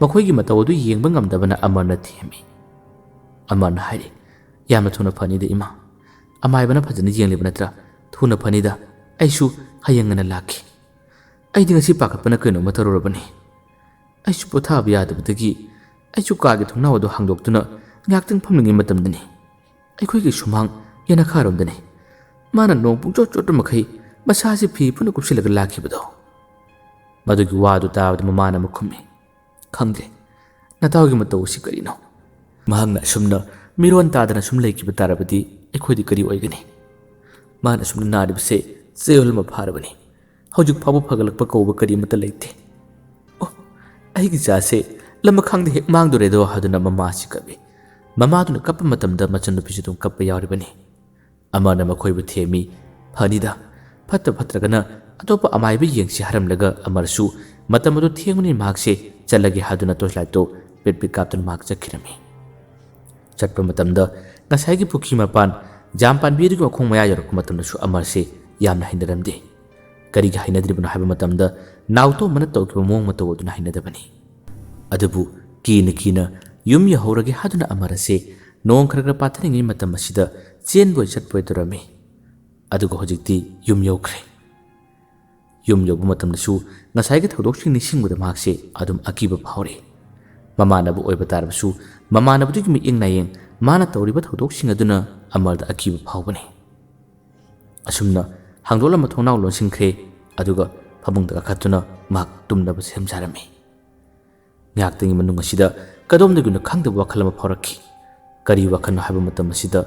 ꯃꯈꯣꯏꯒꯤ ꯃꯇꯧ ꯑꯗꯨ ꯌꯦꯡꯕ ꯉꯝꯗꯕꯅ ꯑꯃꯔꯅ ꯊꯦꯝꯃꯤ꯫ ꯑꯃꯔꯅ ꯍꯥꯏꯔꯤ, ꯌꯥꯝꯅ ꯊꯨꯅ ꯐꯅꯤꯗ ꯏꯃꯥ, ꯑꯃꯥꯏꯕꯅ ꯐꯖꯅ ꯌꯦꯡꯂꯤꯕ ꯅꯠꯇ꯭ꯔꯥ? ꯊꯨꯅ ꯐꯅꯤꯗ, ꯑꯩꯁꯨ ꯍꯌꯦꯡ ꯉꯟꯅ ꯂꯥꯛꯈꯤ꯫ ꯑꯩꯗꯤ ꯉꯁꯤ ꯄꯥꯈꯠꯄꯅ ꯀꯩꯅꯣꯝꯃ ꯇꯧꯔꯨꯔꯕꯅꯤ꯫ ꯑꯩꯁꯨ ꯄꯣꯊꯥꯕ ꯌꯥꯗꯕꯗꯒꯤ ꯑꯩꯁꯨ ꯀꯥꯒꯤ ꯊꯣꯡꯅꯥꯎ ꯑꯗꯨ ꯍꯥꯡꯗꯣꯛꯇꯨꯅ ꯉꯥꯏꯍꯥꯛꯇꯪ ꯐꯝꯂꯤꯉꯩ ꯃꯇꯝꯗꯅꯤ ꯑꯩꯈꯣꯏꯒꯤ ꯁꯨꯃꯥꯡ ꯌꯦꯅꯈꯥꯔꯣꯝꯗꯅꯤ ꯃꯥꯅ ꯅꯣꯡ ꯄꯨꯡꯆꯣꯠ ꯆꯣꯠꯄ ꯃꯈꯩ ꯃꯁꯥꯁꯤ ꯐꯤ ꯄꯨꯟꯅ ꯀꯨꯞꯁꯤꯜꯂꯒ ꯂꯥꯛꯈꯤꯕꯗꯣ꯫ ꯃꯗꯨꯒꯤ ꯋꯥꯗꯨ ꯇꯥꯕꯗ ꯃꯃꯥꯅ ꯑꯃꯨꯛ ꯈꯨꯝꯃꯤ, ꯈꯪꯗꯦ, ꯅꯇꯥꯎꯒꯤ ꯃꯇꯧ ꯑꯁꯤ ꯀꯔꯤꯅꯣ? ꯃꯍꯥꯛꯅ ꯑꯁꯨꯝꯅ ꯃꯤꯔꯣꯟ ꯇꯥꯗꯅ ꯁꯨꯝ ꯂꯩꯈꯤꯕ ꯇꯥꯔꯕꯗꯤ ꯑꯩꯈꯣꯏꯗꯤ ꯀꯔꯤ ꯑꯣꯏꯒꯅꯤ? ꯃꯥꯅ ꯑꯁꯨꯝꯅ ꯅꯥꯔꯤꯕꯁꯦ ꯆꯌꯣꯜ ꯑꯃ ꯐꯥꯔꯕꯅꯤ꯫ ꯍꯧꯖꯤꯛ ꯐꯥꯎꯕ ꯐꯒꯠꯂꯛꯄ ꯀꯧꯕ ꯀꯔꯤꯃꯠꯇ ꯂꯩꯇꯦ꯫ ꯑꯣ, ꯑꯩꯒꯤ ꯆꯥꯁꯦ ꯂꯃꯈꯥꯡꯗ ꯍꯦꯛ ꯃꯥꯡꯗꯣꯔꯦꯗꯣ ꯍꯥꯏꯗꯨꯅ ꯃꯃꯥꯁꯤ ꯀꯞꯄꯤ꯫ ꯃꯃꯥꯗꯨꯅ ꯀꯞꯄ ꯃꯇꯝꯗ ꯃꯆꯟꯅꯨꯄꯤꯁꯨ ꯑꯗꯨꯝ ꯀꯞꯄ ꯌꯥꯎꯔꯤꯕꯅꯤ꯫ ꯑꯃꯔꯅ ꯃꯈꯣꯏꯕꯨ ꯊꯦꯝꯃꯤ, ꯐꯅꯤꯗ, ꯐꯠꯇ꯭ꯔꯒꯅ ꯑꯇꯣꯞꯄ ꯑꯃꯥꯏꯕ ꯌꯦꯡꯁꯤ ꯍꯥꯏꯔꯝꯂꯒ ꯑꯃꯔꯁꯨ ꯃꯇꯝ ꯑꯗꯨ ꯊꯦꯡꯕꯅꯤ ꯃꯍꯥꯛꯁꯦ ꯆꯠꯂꯒꯦ ꯍꯥꯏꯗꯨꯅ ꯇꯣꯔꯆꯂꯥꯏꯠꯇꯣ ꯄꯤꯠ ꯄꯤꯠ ꯀꯥꯞꯇꯨꯅ ꯃꯍꯥꯛ ꯆꯠꯈꯤꯔꯝꯃꯤ꯫ ꯆꯠꯄ ꯃꯇꯝꯗ ꯉꯁꯥꯏꯒꯤ ꯄꯨꯈ꯭ꯔꯤ ꯃꯄꯥꯟ ꯖꯥꯝ ꯄꯥꯟꯕꯤ ꯑꯗꯨꯒꯤ ꯃꯈꯣꯡ ꯃꯌꯥ ꯌꯧꯔꯛꯄ ꯃꯇꯝꯗꯁꯨ ꯑꯃꯔꯁꯦ ꯌꯥꯝꯅ ꯍꯩꯅꯔꯝꯗꯦ꯫ ꯀꯔꯤꯒꯤ ꯍꯩꯅꯗ꯭ꯔꯤꯕꯅꯣ ꯍꯥꯏꯕ ꯃꯇꯝꯗ ꯅꯥꯎꯇꯣꯝꯕꯅ ꯇꯧꯈꯤꯕ ꯃꯑꯣꯡ ꯃꯇꯧ ꯑꯗꯨꯅ ꯍꯩꯅꯗꯕꯅꯤ꯫ ꯑꯗꯨꯕꯨ ꯀꯤꯅ ꯌꯨꯝ ꯌꯧꯍꯧꯔꯒꯦ ꯍꯥꯏꯗꯨꯅ ꯑꯃꯔ ꯑꯁꯤ ꯅꯣꯡ ꯈꯔ ꯄꯥꯊꯔꯤꯉꯩ ꯃꯇꯝ ꯑꯁꯤꯗ ꯆꯦꯟꯕꯣꯏ ꯆꯠꯄꯣꯏ ꯇꯧꯔꯝꯃꯤ꯫ ꯑꯗꯨꯒ ꯍꯧꯖꯤꯛꯇꯤ ꯌꯨꯝ ꯌꯧꯈ꯭ꯔꯦ꯫ ꯌꯨꯝ ꯌꯧꯕ ꯃꯇꯝꯗꯁꯨ ꯉꯁꯥꯏꯒꯤ ꯊꯧꯗꯣꯛꯁꯤꯡ ꯅꯤꯡꯁꯤꯡꯕꯗ ꯃꯍꯥꯛꯁꯦ ꯑꯗꯨꯝ ꯑꯀꯤꯕ ꯐꯥꯎꯔꯤ꯫ ꯃꯃꯥꯟꯅꯕ ꯑꯣꯏꯕ ꯇꯥꯔꯕꯁꯨ ꯃꯃꯥꯟꯅꯕꯗꯨꯒꯤ ꯃꯤꯠꯌꯦꯡ ꯅꯥꯌꯦꯡ ꯃꯥꯅ ꯇꯧꯔꯤꯕ ꯊꯧꯗꯣꯛꯁꯤꯡ ꯑꯗꯨꯅ ꯑꯃꯔꯗ ꯑꯀꯤꯕ ꯐꯥꯎꯕꯅꯤ꯫ ꯑꯁꯨꯝꯅ ꯍꯥꯡꯗꯣꯛꯂꯝꯕ ꯊꯣꯡꯅꯥꯎ ꯂꯣꯟꯁꯤꯟꯈ꯭ꯔꯦ꯫ ꯑꯗꯨꯒ ꯐꯃꯨꯡꯗ ꯀꯥꯈꯠꯇꯨꯅ ꯃꯍꯥꯛ ꯇꯨꯝꯅꯕ ꯁꯦꯝ ꯁꯥꯔꯝꯃꯤ꯫ ꯉꯥꯏꯍꯥꯛꯇꯪꯒꯤ ꯃꯅꯨꯡ ꯑꯁꯤꯗ ꯀꯗꯣꯝꯗꯒꯤꯅꯣ ꯈꯪꯗꯕ ꯋꯥꯈꯜ ꯑꯃ ꯐꯥꯎꯔꯛꯈꯤ꯫ ꯀꯔꯤ ꯋꯥꯈꯜꯅꯣ ꯍꯥꯏꯕ ꯃꯇꯝ ꯑꯁꯤꯗ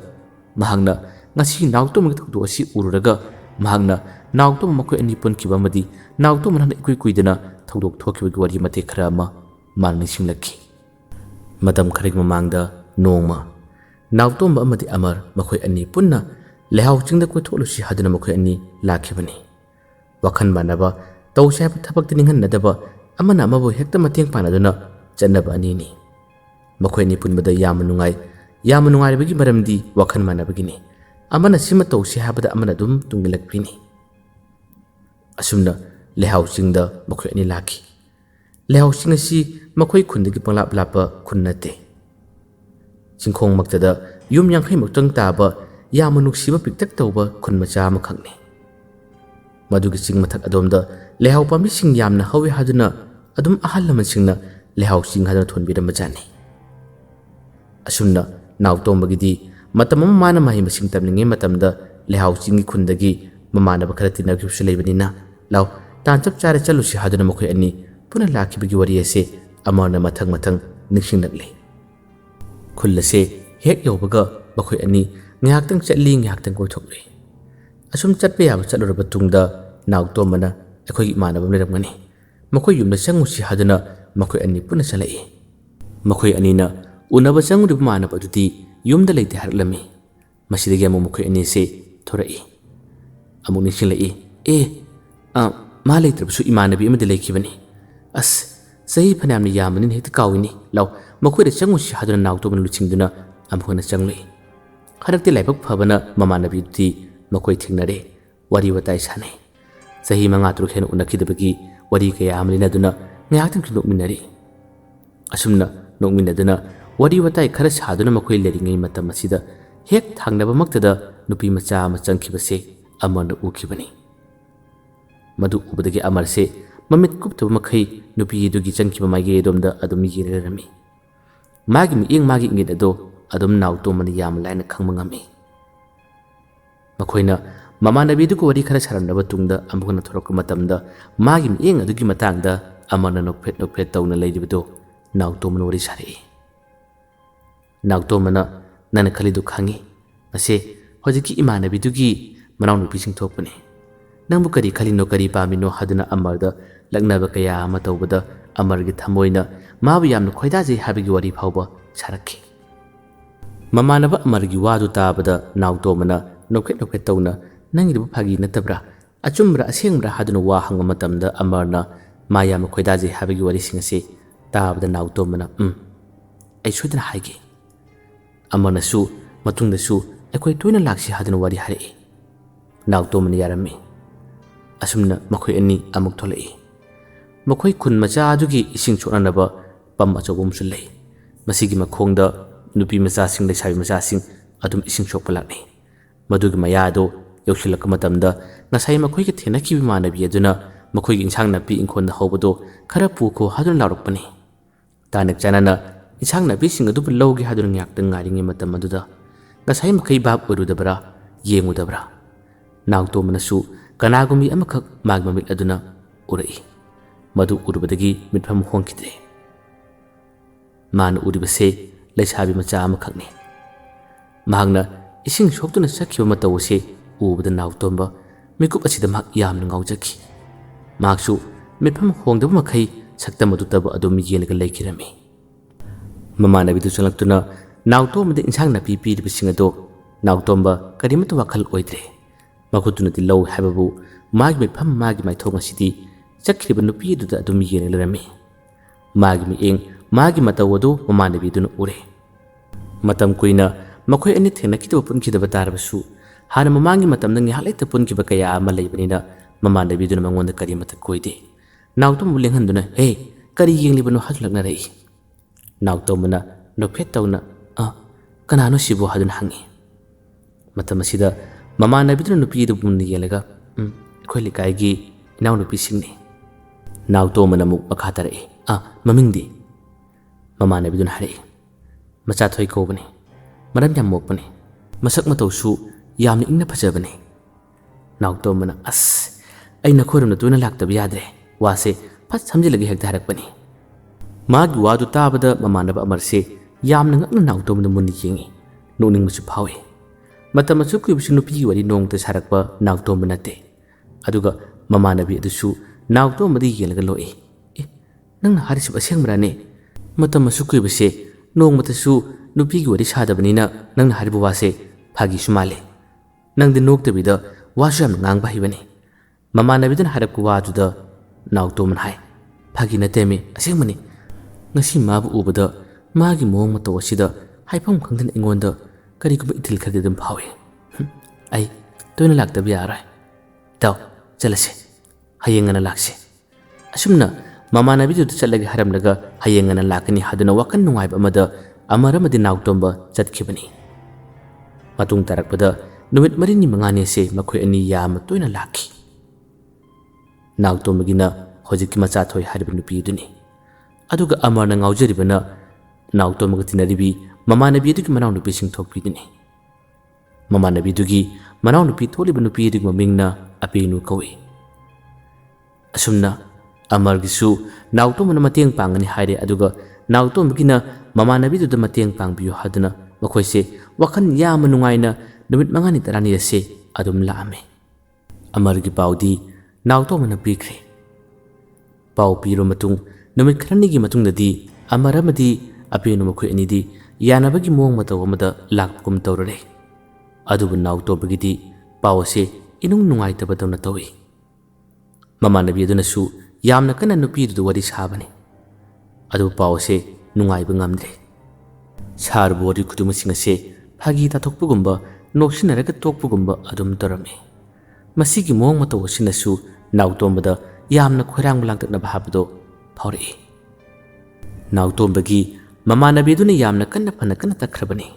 ꯃꯍꯥꯛꯅ ꯉꯁꯤ ꯅꯥꯎꯇꯣꯝꯕꯒꯤ ꯊꯧꯗꯣꯛ ꯑꯁꯤ ꯎꯔꯨꯔꯒ ꯃꯍꯥꯛꯅ ꯅꯥꯎꯇꯣꯝꯕ ꯃꯈꯣꯏ ꯑꯅꯤ ꯄꯨꯟꯈꯤꯕ ꯑꯃꯗꯤ ꯅꯥꯎꯇꯣꯝꯕꯅ ꯍꯟꯗꯛ ꯏꯀꯨꯏ ꯀꯨꯏꯗꯅ ꯊꯧꯗꯣꯛ ꯊꯣꯛꯈꯤꯕꯒꯤ ꯋꯥꯔꯤ ꯃꯇꯦꯛ ꯈꯔ ꯑꯃ ꯃꯥꯅ ꯅꯤꯡꯁꯤꯡꯂꯛꯈꯤ꯫ ꯃꯇꯝ ꯈꯔꯒꯤ ꯃꯃꯥꯡꯗ ꯅꯣꯡꯃ ꯅꯥꯎꯇꯣꯝꯕ ꯑꯃꯗꯤ ꯑꯃꯔ ꯃꯈꯣꯏ ꯑꯅꯤ ꯄꯨꯟꯅ ꯂꯩꯍꯥꯎ ꯆꯤꯡꯗ ꯀꯣꯏꯊꯣꯛꯂꯨꯁꯤ ꯍꯥꯏꯗꯨꯅ ꯃꯈꯣꯏ ꯑꯅꯤ ꯂꯥꯛꯈꯤꯕꯅꯤ꯫ ꯋꯥꯈꯜ ꯃꯥꯟꯅꯕ, ꯇꯧꯁꯤ ꯍꯥꯏꯕ ꯊꯕꯛꯇ ꯅꯤꯡꯍꯟꯅꯗꯕ, ꯑꯃꯅ ꯑꯃꯕꯨ ꯍꯦꯛꯇ ꯃꯇꯦꯡ ꯄꯥꯡꯅꯗꯨꯅ ꯆꯠꯅꯕ ꯑꯅꯤꯅꯤ꯫ ꯃꯈꯣꯏ ꯑꯅꯤ ꯄꯨꯟꯕꯗ ꯌꯥꯝꯅ ꯅꯨꯡꯉꯥꯏ꯫ ꯌꯥꯝꯅ ꯅꯨꯡꯉꯥꯏꯔꯤꯕꯒꯤ ꯃꯔꯝꯗꯤ ꯋꯥꯈꯜ ꯃꯥꯟꯅꯕꯒꯤꯅꯤ꯫ ꯑꯃꯅ ꯁꯤꯃ ꯇꯧꯁꯤ ꯍꯥꯏꯕꯗ ꯑꯃꯅ ꯑꯗꯨꯝ ꯇꯨꯡꯏꯜꯂꯛꯄꯤꯅꯤ꯫ ꯑꯁꯨꯝꯅ ꯂꯩꯍꯥꯎ ꯆꯤꯡꯗ ꯃꯈꯣꯏ ꯑꯅꯤ ꯂꯥꯛꯈꯤ꯫ ꯂꯩꯍꯥꯎ ꯆꯤꯡ ꯑꯁꯤ ꯃꯈꯣꯏ ꯈꯨꯟꯗꯒꯤ ꯄꯪꯂꯥꯞ ꯂꯥꯞꯄ ꯈꯨꯟ ꯅꯠꯇꯦ꯫ ꯆꯤꯡꯈꯣꯡꯃꯛꯇꯗ ꯌꯨꯝ 50 ꯇꯥꯕ ꯌꯥꯝꯅ ꯅꯨꯡꯁꯤꯕ ꯄꯤꯛꯇꯛ ꯇꯧꯕ ꯈꯨꯟ ꯃꯆꯥ ꯑꯃꯈꯛꯅꯤ꯫ ꯃꯗꯨꯒꯤ ꯆꯤꯡ ꯃꯊꯛ ꯑꯗꯣꯝꯗ ꯂꯩꯍꯥꯎ ꯄꯥꯝꯕꯤꯁꯤꯡ ꯌꯥꯝꯅ ꯍꯧꯏ ꯍꯥꯏꯗꯨꯅ ꯑꯗꯨꯝ ꯑꯍꯜ ꯂꯃꯟꯁꯤꯡꯅ ꯂꯩꯍꯥꯎ ꯆꯤꯡ ꯍꯥꯏꯗꯨꯅ ꯊꯣꯟꯕꯤꯔꯝꯕꯖꯥꯠꯅꯤ꯫ ꯑꯁꯨꯝꯅ ꯅꯥꯎꯇꯣꯝꯕꯒꯤꯗꯤ ꯃꯇꯝ ꯑꯃ ꯃꯥꯅ ꯃꯍꯩ ꯃꯁꯤꯡ ꯇꯝꯂꯤꯉꯩ ꯃꯇꯝꯗ ꯂꯩꯍꯥꯎ ꯆꯤꯡꯒꯤ ꯈꯨꯟꯗꯒꯤ ꯃꯃꯥꯟꯅꯕ ꯈꯔ ꯇꯤꯟꯅꯈꯤꯕꯁꯨ ꯂꯩꯕꯅꯤꯅ ꯂꯥꯎ ꯇꯥꯟ ꯆꯞ ꯆꯥꯔꯦ ꯆꯠꯂꯨꯁꯤ ꯍꯥꯏꯗꯨꯅ ꯃꯈꯣꯏ ꯑꯅꯤ ꯄꯨꯟꯅ ꯂꯥꯛꯈꯤꯕꯒꯤ ꯋꯥꯔꯤ ꯑꯁꯤ ꯑꯃꯔꯅ ꯃꯊꯪ ꯅꯤꯡꯁꯤꯡꯂꯛꯂꯤ꯫ ꯈꯨꯜ ꯑꯁꯤ ꯍꯦꯛ ꯌꯧꯕꯒ ꯃꯈꯣꯏ ꯑꯅꯤ ꯉꯥꯏꯍꯥꯛꯇꯪ ꯆꯠꯂꯤ, ꯉꯥꯏꯍꯥꯛꯇꯪ ꯀꯣꯏꯊꯣꯛꯂꯨꯏ꯫ ꯑꯁꯨꯝ ꯆꯠꯄ ꯌꯥꯕ ꯆꯠꯂꯨꯔꯕ ꯇꯨꯡꯗ ꯅꯥꯎꯇꯣꯝꯕꯅ ꯑꯩꯈꯣꯏꯒꯤ ꯏꯃꯥꯟꯅꯕ ꯑꯃ ꯂꯩꯔꯝꯒꯅꯤ, ꯃꯈꯣꯏ ꯌꯨꯝꯗ ꯆꯪꯉꯨꯁꯤ ꯍꯥꯏꯗꯨꯅ ꯃꯈꯣꯏ ꯑꯅꯤ ꯄꯨꯟꯅ ꯆꯠꯂꯛꯏ꯫ ꯃꯈꯣꯏ ꯑꯅꯤꯅ ꯎꯅꯕ ꯆꯪꯉꯨꯔꯤꯕ ꯏꯃꯥꯟꯅꯕ ꯑꯗꯨꯗꯤ ꯌꯨꯝꯗ ꯂꯩꯇꯦ ꯍꯥꯏꯔꯛꯂꯝꯃꯤ꯫ ꯃꯁꯤꯗꯒꯤ ꯑꯃꯨꯛ ꯃꯈꯣꯏ ꯑꯅꯤꯁꯤ ꯊꯣꯔꯛꯏ꯫ ꯑꯃꯨꯛ ꯅꯤꯡꯁꯤꯡꯂꯛꯏ, ꯃꯥ ꯂꯩꯇ꯭ꯔꯕꯁꯨ ꯏꯃꯥꯟꯅꯕꯤ ꯑꯃꯗꯤ ꯂꯩꯈꯤꯕꯅꯤ꯫ ꯑꯁ, ꯆꯍꯤ ꯐꯅꯌꯥꯝꯅ ꯌꯥꯝꯕꯅꯤꯅ ꯍꯦꯛꯇ ꯀꯥꯎꯏꯅꯤ꯫ ꯂꯥꯎ ꯃꯈꯣꯏꯗ ꯆꯪꯉꯨꯁꯤ ꯍꯥꯏꯗꯨꯅ ꯅꯥꯎꯇꯣꯝꯕꯅ ꯂꯨꯆꯤꯡꯗꯨꯅ ꯑꯃꯨꯛ ꯍꯟꯅ ꯆꯪꯂꯛꯏ꯫ ꯍꯟꯗꯛꯇꯤ ꯂꯥꯏꯕꯛ ꯐꯕꯅ ꯃꯃꯥꯟꯅꯕꯤꯗꯨꯗꯤ ꯃꯈꯣꯏ ꯊꯦꯡꯅꯔꯦ, ꯋꯥꯔꯤ ꯋꯥꯇꯥꯏ ꯁꯥꯟꯅꯩ꯫ ꯆꯍꯤ 5-6 ꯍꯦꯟꯅ ꯎꯅꯈꯤꯗꯕꯒꯤ ꯋꯥꯔꯤ ꯀꯌꯥ ꯑꯃ ꯂꯤꯅꯗꯨꯅ ꯉꯥꯏꯍꯥꯛꯇꯪꯁꯨ ꯅꯣꯛꯃꯤꯟꯅꯔꯤ꯫ ꯑꯁꯨꯝꯅ ꯅꯣꯛꯃꯤꯟꯅꯗꯨꯅ ꯋꯥꯔꯤ ꯋꯥꯇꯥꯏ ꯈꯔ ꯁꯥꯗꯨꯅ ꯃꯈꯣꯏ ꯂꯩꯔꯤꯉꯩ ꯃꯇꯝ ꯑꯁꯤꯗ ꯍꯦꯛ ꯊꯥꯡꯅꯕꯃꯛꯇꯗ ꯅꯨꯄꯤ ꯃꯆꯥ ꯑꯃ ꯆꯪꯈꯤꯕꯁꯦ ꯑꯃꯔꯅ ꯎꯈꯤꯕꯅꯤ꯫ ꯃꯗꯨ ꯎꯕꯗꯒꯤ ꯑꯃꯔꯁꯦ ꯃꯃꯤꯠ ꯀꯨꯞꯇꯕ ꯃꯈꯩ ꯅꯨꯄꯤꯗꯨꯒꯤ ꯆꯪꯈꯤꯕ ꯃꯥꯏꯀꯩ ꯑꯗꯣꯝꯗ ꯑꯗꯨꯝ ꯌꯦꯡꯂꯒ ꯂꯩꯔꯝꯃꯤ꯫ ꯃꯥꯒꯤ ꯃꯤꯠꯌꯦꯡ, ꯃꯥꯒꯤ ꯏꯪꯒꯤꯠ ꯑꯗꯣ ꯑꯗꯨꯝ ꯅꯥꯎꯇꯣꯝꯕꯅ ꯌꯥꯝ ꯂꯥꯏꯅ ꯈꯪꯕ ꯉꯝꯃꯤ꯫ ꯃꯈꯣꯏꯅ ꯃꯃꯥꯟꯅꯕꯤꯗꯨꯒ ꯋꯥꯔꯤ ꯈꯔ ꯁꯥꯔꯝꯂꯕ ꯇꯨꯡꯗ ꯑꯃꯨꯛ ꯍꯟꯅ ꯊꯣꯔꯛꯄ ꯃꯇꯝꯗ ꯃꯥꯒꯤ ꯃꯤꯠꯌꯦꯡ ꯑꯗꯨꯒꯤ ꯃꯇꯥꯡꯗ ꯑꯃꯔꯅ ꯅꯣꯛꯐꯦꯠ ꯇꯧꯅ ꯂꯩꯔꯤꯕꯗꯣ ꯅꯥꯎꯇꯣꯝꯕꯅ ꯋꯥꯔꯤ ꯁꯥꯔꯛꯏ꯫ Nautoma nana khalidu khangi ase hojiki imanabidugi manawnupi singthokpani nangbu kari khalino kari pamino haduna amarda lagnaba kaya ama tawbada amargi thamoina mabu yamna khoidajai habigi wari phawba sarakhi mamanaba amargi wadu tabada Nautomana nokhet tawna nangidu phagi natabra achumbra asengbra haduna wa hanga matamda amarna mayama khoidajai habigi wari singase tabada Nautomana ai sudana haige amarna su matungda su akoi toina laksi haduna wari hare Nautomana yarami asumna makhoi ani amuk tholai makhoi khun macha adugi ising chonanaba pam achobum sulai masigi makhongda nupi macha sing leisabi macha sing adum ising chokpalakni madugi mayado yausilak matamda ngasai makhoi ke thena ki bimanabi aduna makhoi gi insang napi inkhon da hobado khara pu ko hadun larukpani tanak chanana insang napi sing adu logi hadun ngyak tang ngaringi matam aduda ngasai makhai bab urudabra yengudabra Nautomana su kanagumi amakak magmamit aduna urai madu urubadagi mitpham hongkidre man uribase leisabi macha amakakni mahangna ising soktuna sakhiba matawse ubada Nautomba mikup asida mak yamna ngaujaki maksu mitpham hongdaba makhai sakta madu taba adum yelaga leikirami mamanabidu chalaktuna Nautomada insang napi piribasing ado Nautomba karimata wakhal oidre makutuna tilaw hababu magi mitpham magi maithong asidi chakriba nupi duda adum yenelarami magi mieng magi matawadu mamanabiduna ure matam kuina makhoi ani thena kitaba punkidaba tarabasu hana mamangi matamna ngihalaita punkiba kaya ama leibanina mamanabiduna mangonda kari mata koide Nautom lenghanduna he kari yenglibano hadlakna rei Nautomana nophet tawna kanano sibo hadun hangi matam asida mamanabiduna nupi du bunni yelaga khoi likai inaw nupi singni Nautomana muk makhatare mamingdi mamanabiduna hare macha thoi ko bani maram yam mok bani masak matawsu yamni ingna phajabani Nautomana aina khorum tuna laktab yadre wase phat samjilagi hek dharak bani magi wadu tabada mamanaba amarse yamna ngakna Nautomana munni yengi nuning musu phawe matamasu kuibsu nupi wari nongta sarakpa Nautomana te aduga mamanabi adusu Nautomadi yelaga loi nang harisib asengmrane matamasu kuibse nongmatasu nupi gi wari sadabanina nang haribu wase phagi sumale nang de noktabida wasam ngangba hibani mamanabidan harapku waduda Nautomana hai phagi natemi asengmani ngasi mabu ubada magi mong matawasida haifam khangdan ingonda kari kuma itil khade dum phawe ai toina laktab yarai taw chalase hayengana lakse asumna mamanabi du chalagi haramlaga hayengana lakani haduna wakan nungai amada amaramadi Nautomba chatkhibani matung tarakpada numit marini mangani se makhoi ani yam toina lakhi Nautombagina hojiki macha thoi haribu nupi duni aduga amarna ngaujaribana Nautombaga tinaribi mamanabi dugi manaw nupi singthokpi duni mamanabi dugi manaw nupi tholiba nupi dugi mamingna apinu kawi asumna amargisu Nautomana mateng pangani haire aduga Nautombagina mamanabi duda mateng pangbiyo haduna makhoise wakhan yama nungaina numit mangani tarani ase adum laame amargi paudi Nautomana pikre pau piro matung numit kharanigi matungdadi amaramadi apinu makhoi anidi yanabagi mong mataw amada lakkum tawrare adubu Nautombagidi pawase inung nungai tabadawna tawi mamanabi adunasu yamna kana nupi du wari sabani adu pawase nungai bangamdre sar bori kudumasing ase phagi tathokpugumba noksinaraga tokpugumba adum tarame masigi mong mataw sinasu Nautombada yamna khoirang langtakna bhabdo phawri Nautombagi mamanabi duna yamna kanna phana kana takhrabani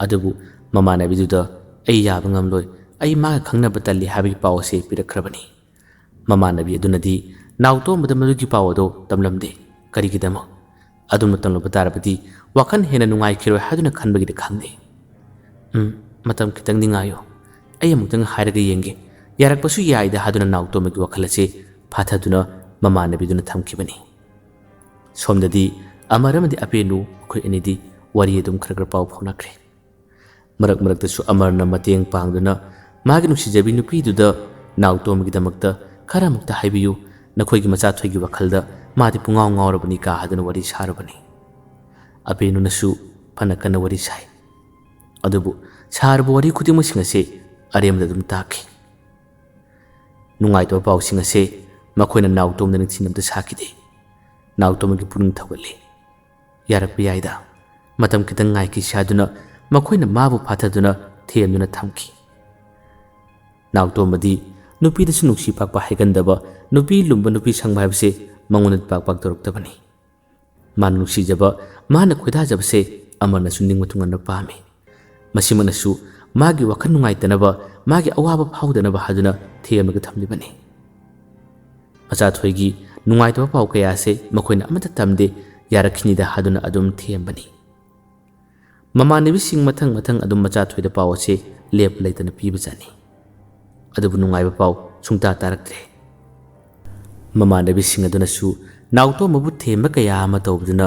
adubu mamanabi duda ai yaba ngamloi ai maga khangnaba talli habi pawse pirakhrabani mamanabi dunadi Nautombada madugi pawado tamlamde karigidama adum tamlaba tarabadi wakan hena nungai khiroi haduna khanbagi de khangde matam kitang ningayo ai amutang hairaga yenge yarakpasu yaida haduna Nautombagi wakhalase phathaduna mamanabi duna thamkibani somdadi amaramadi apenu khoi anidi wari adum khara pau phonakre marak maraktasu Amarna mateng pangduna magi nusijabi nupiduda Nautomgi damakta khara mukta haibiyu nakhoigi macha thoigi wakhalda madi pungaw ngawrabani ka haduna wari sarabani abenunasu phanakana wari sai adubu sarbu wari khudimsing ase aremda dum takhi nungai to pau sing ase makhoina Nautomna ningsinamta sakide Nautomgi puning thawale yarak piyaida matam kitang ngai ki saduna makhoina mabu phathaduna themduna thamki Nautomadi nupi dasu nuksi pakpa haigandaba nupi lumba nupi sangba habse mangunat pakpak doroktabani man nuksi jaba mana khoida jabse Amarna suning matungan pami masimanasu magi wakhan nungai tanaba magi awaba phaudanaba haduna themaga thamlibani macha thoigi nungai to pau kaya se makhoina amata tamde yarakhinida haduna adum thembani mamanabi sing mathang adum macha thoida pau ase lep leitana pibajani adubu nungai pau sungta taraktre mamanabi sing adunasu Nautomabu themba kaya ama tawbduna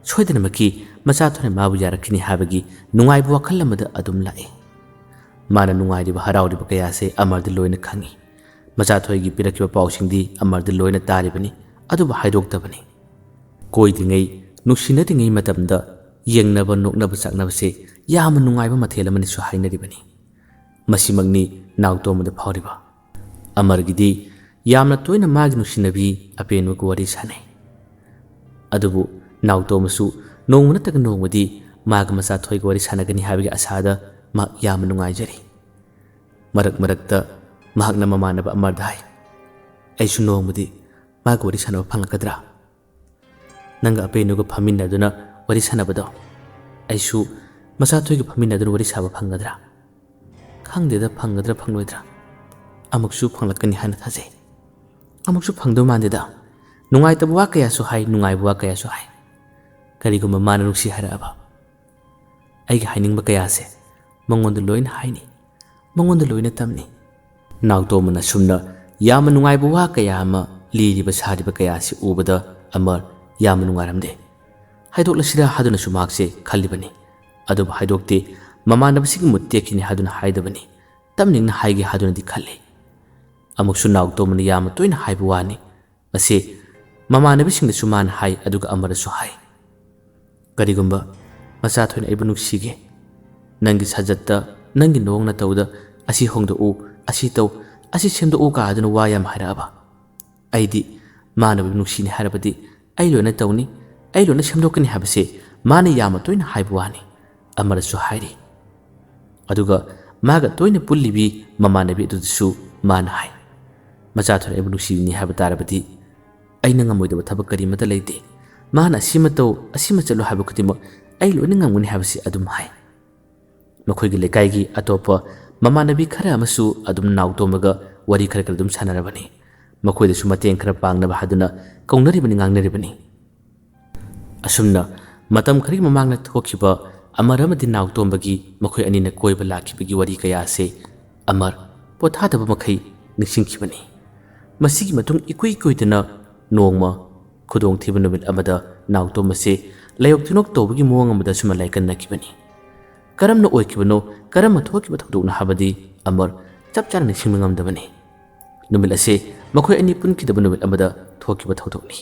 soidanamaki macha thone mabu yarakhini habagi nungai bu wakhal amada adum lae mana nungai diba haraudi kaya se Amardi loina khangi macha thoigi pirakiba pau singdi Amardi loina taribani adubu haidoktabani koidingai nuksinadingai matamda yengnaba noknaba saknaba se yama nungai ba mathela mani su hainaribani masimagni Nautomada phawriba Amargidi yamna toina magi nusinabi apenu ko wari sanai adubu Nautomasu nongmuna tak nongmadi maga macha thoi ko wari sanagani habigi asada ma yam nungai jari marakta mahakna mamanaba Amardai aisu nongmadi maga wari sanaba phangakadra nanga apenu ko phaminaduna wari sanabado aisu macha thoi ko phaminaduna wari saba phangadra khangdeda phangadra phangloidra amuksu phanglatkani hana thajai amuksu phangdo mandeda nungai tabwa kaya su hai nungai bwa kaya su hai kariguma mana nuksi haraba ai ga haining ba kaya se mangonda loina haini mangonda loina tamni Nautomna sumna yama nungai bwa kaya ama liriba sariba kaya si ubada Amar yama nungaramde haidokla sira haduna sumakse khallibani aduba haidokte mamanabasigi mutteki haduna haidabani tamningna haigi haduna di khalle amuksu Nautomna yama toina haibuwani ase mamanabising suman hai aduga Amarasu hai karigumba macha thoina ibu nuksige nangi sajatta nangi nongna tawda asi hongdo u asi taw asi semdo u ka aduna wayam haraba aidi manabi nuksini harabadi ai lona tawni ai lona semdokani habase mana yama toina haibuwani Amarasu hairi aduga maga toina pullibi mamanabi adusu mana hai macha thoina ibu nuksini habatarabadi aina ngamoidaba thabak karimata leite mana asima taw asima chalo haba khutima ai loina ngamuni habasi adum hai makhoigi lekaigi atopa mamanabi khara amasu adum Nautomaga wari khara dum sanarabani makhoida su mateng khara pangnaba haduna kaunaribani ngangnaribani asumna matam khari mamangna thokhiba Amaramadi Nautomagi makhoi anina koiba lakhibagi wari kaya se Amar pothadaba makhai niksingkhibani masigi matung ikui koidana nongma khudong thiba numit amada Nautomase layok tinok tobagi muang amada suma laikan nakibani karamna oikibano karamma thokiba thodokna habadi Amar chapchana niksingmangamdabani numit ase makhoi ani punkidaba numit amada thokiba thodokni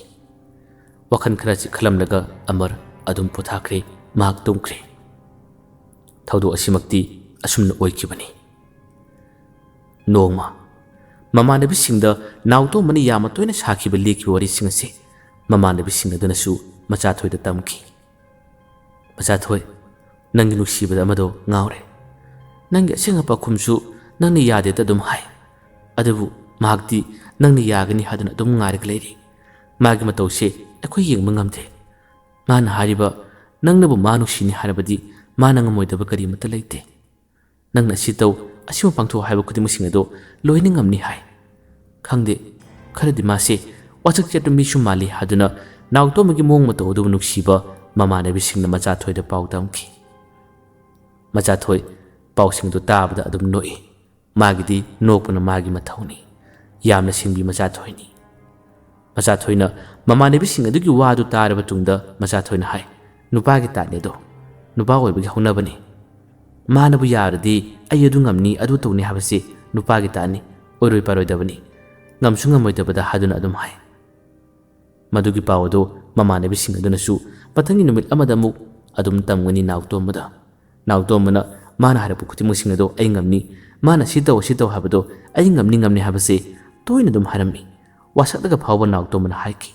wakhan kharachi khalamlaga Amar adum pothakre mahak tumkre thaudo asimakti asumna oikibani nongma mamanabi singda Nautomani yama toina sakhiba lekhi wari singase mamanabi singda dunasu macha thoida tamki macha thoi nangi nuksibada amado ngaure nangi asenga pakhumsu nangni yade ta dum hai adubu mahakti nangni yagani haduna dum ngarik leiri magi matause akhoi yengma ngamde mana hariba nangnabu manuksini harabadi mana ngamoidaba karimata leite nangna sitaw asima pangtho haiba khudimsing ado loina ngamni hai khangde kharadi mase wachak chat misu mali haduna Nautomagi mong mato odu nuksiba mamanabi singna macha thoida pau tamki macha thoi pau singdo tabada adum noi magidi nokpana magi mathawni yamna singbi macha thoini macha thoina mamanabi sing adugi wadu taraba tungda macha thoina hai nupagi tane do नुपा ओइबगी हौनबनी मानबु यारदी अई अदु ngamni adu tawni habasi nupa gi tani oroi paroi dabani ngamsu ngamoidabada haduna adum hai madugi pawdo mamane bi sing aduna su patangi numit amada mu adum tamgani nautomana mana harapu kuti musing ado ai ngamni mana sitaw habado ai ngamni habase toina dum harami wasakdaga phawba nautomana haiki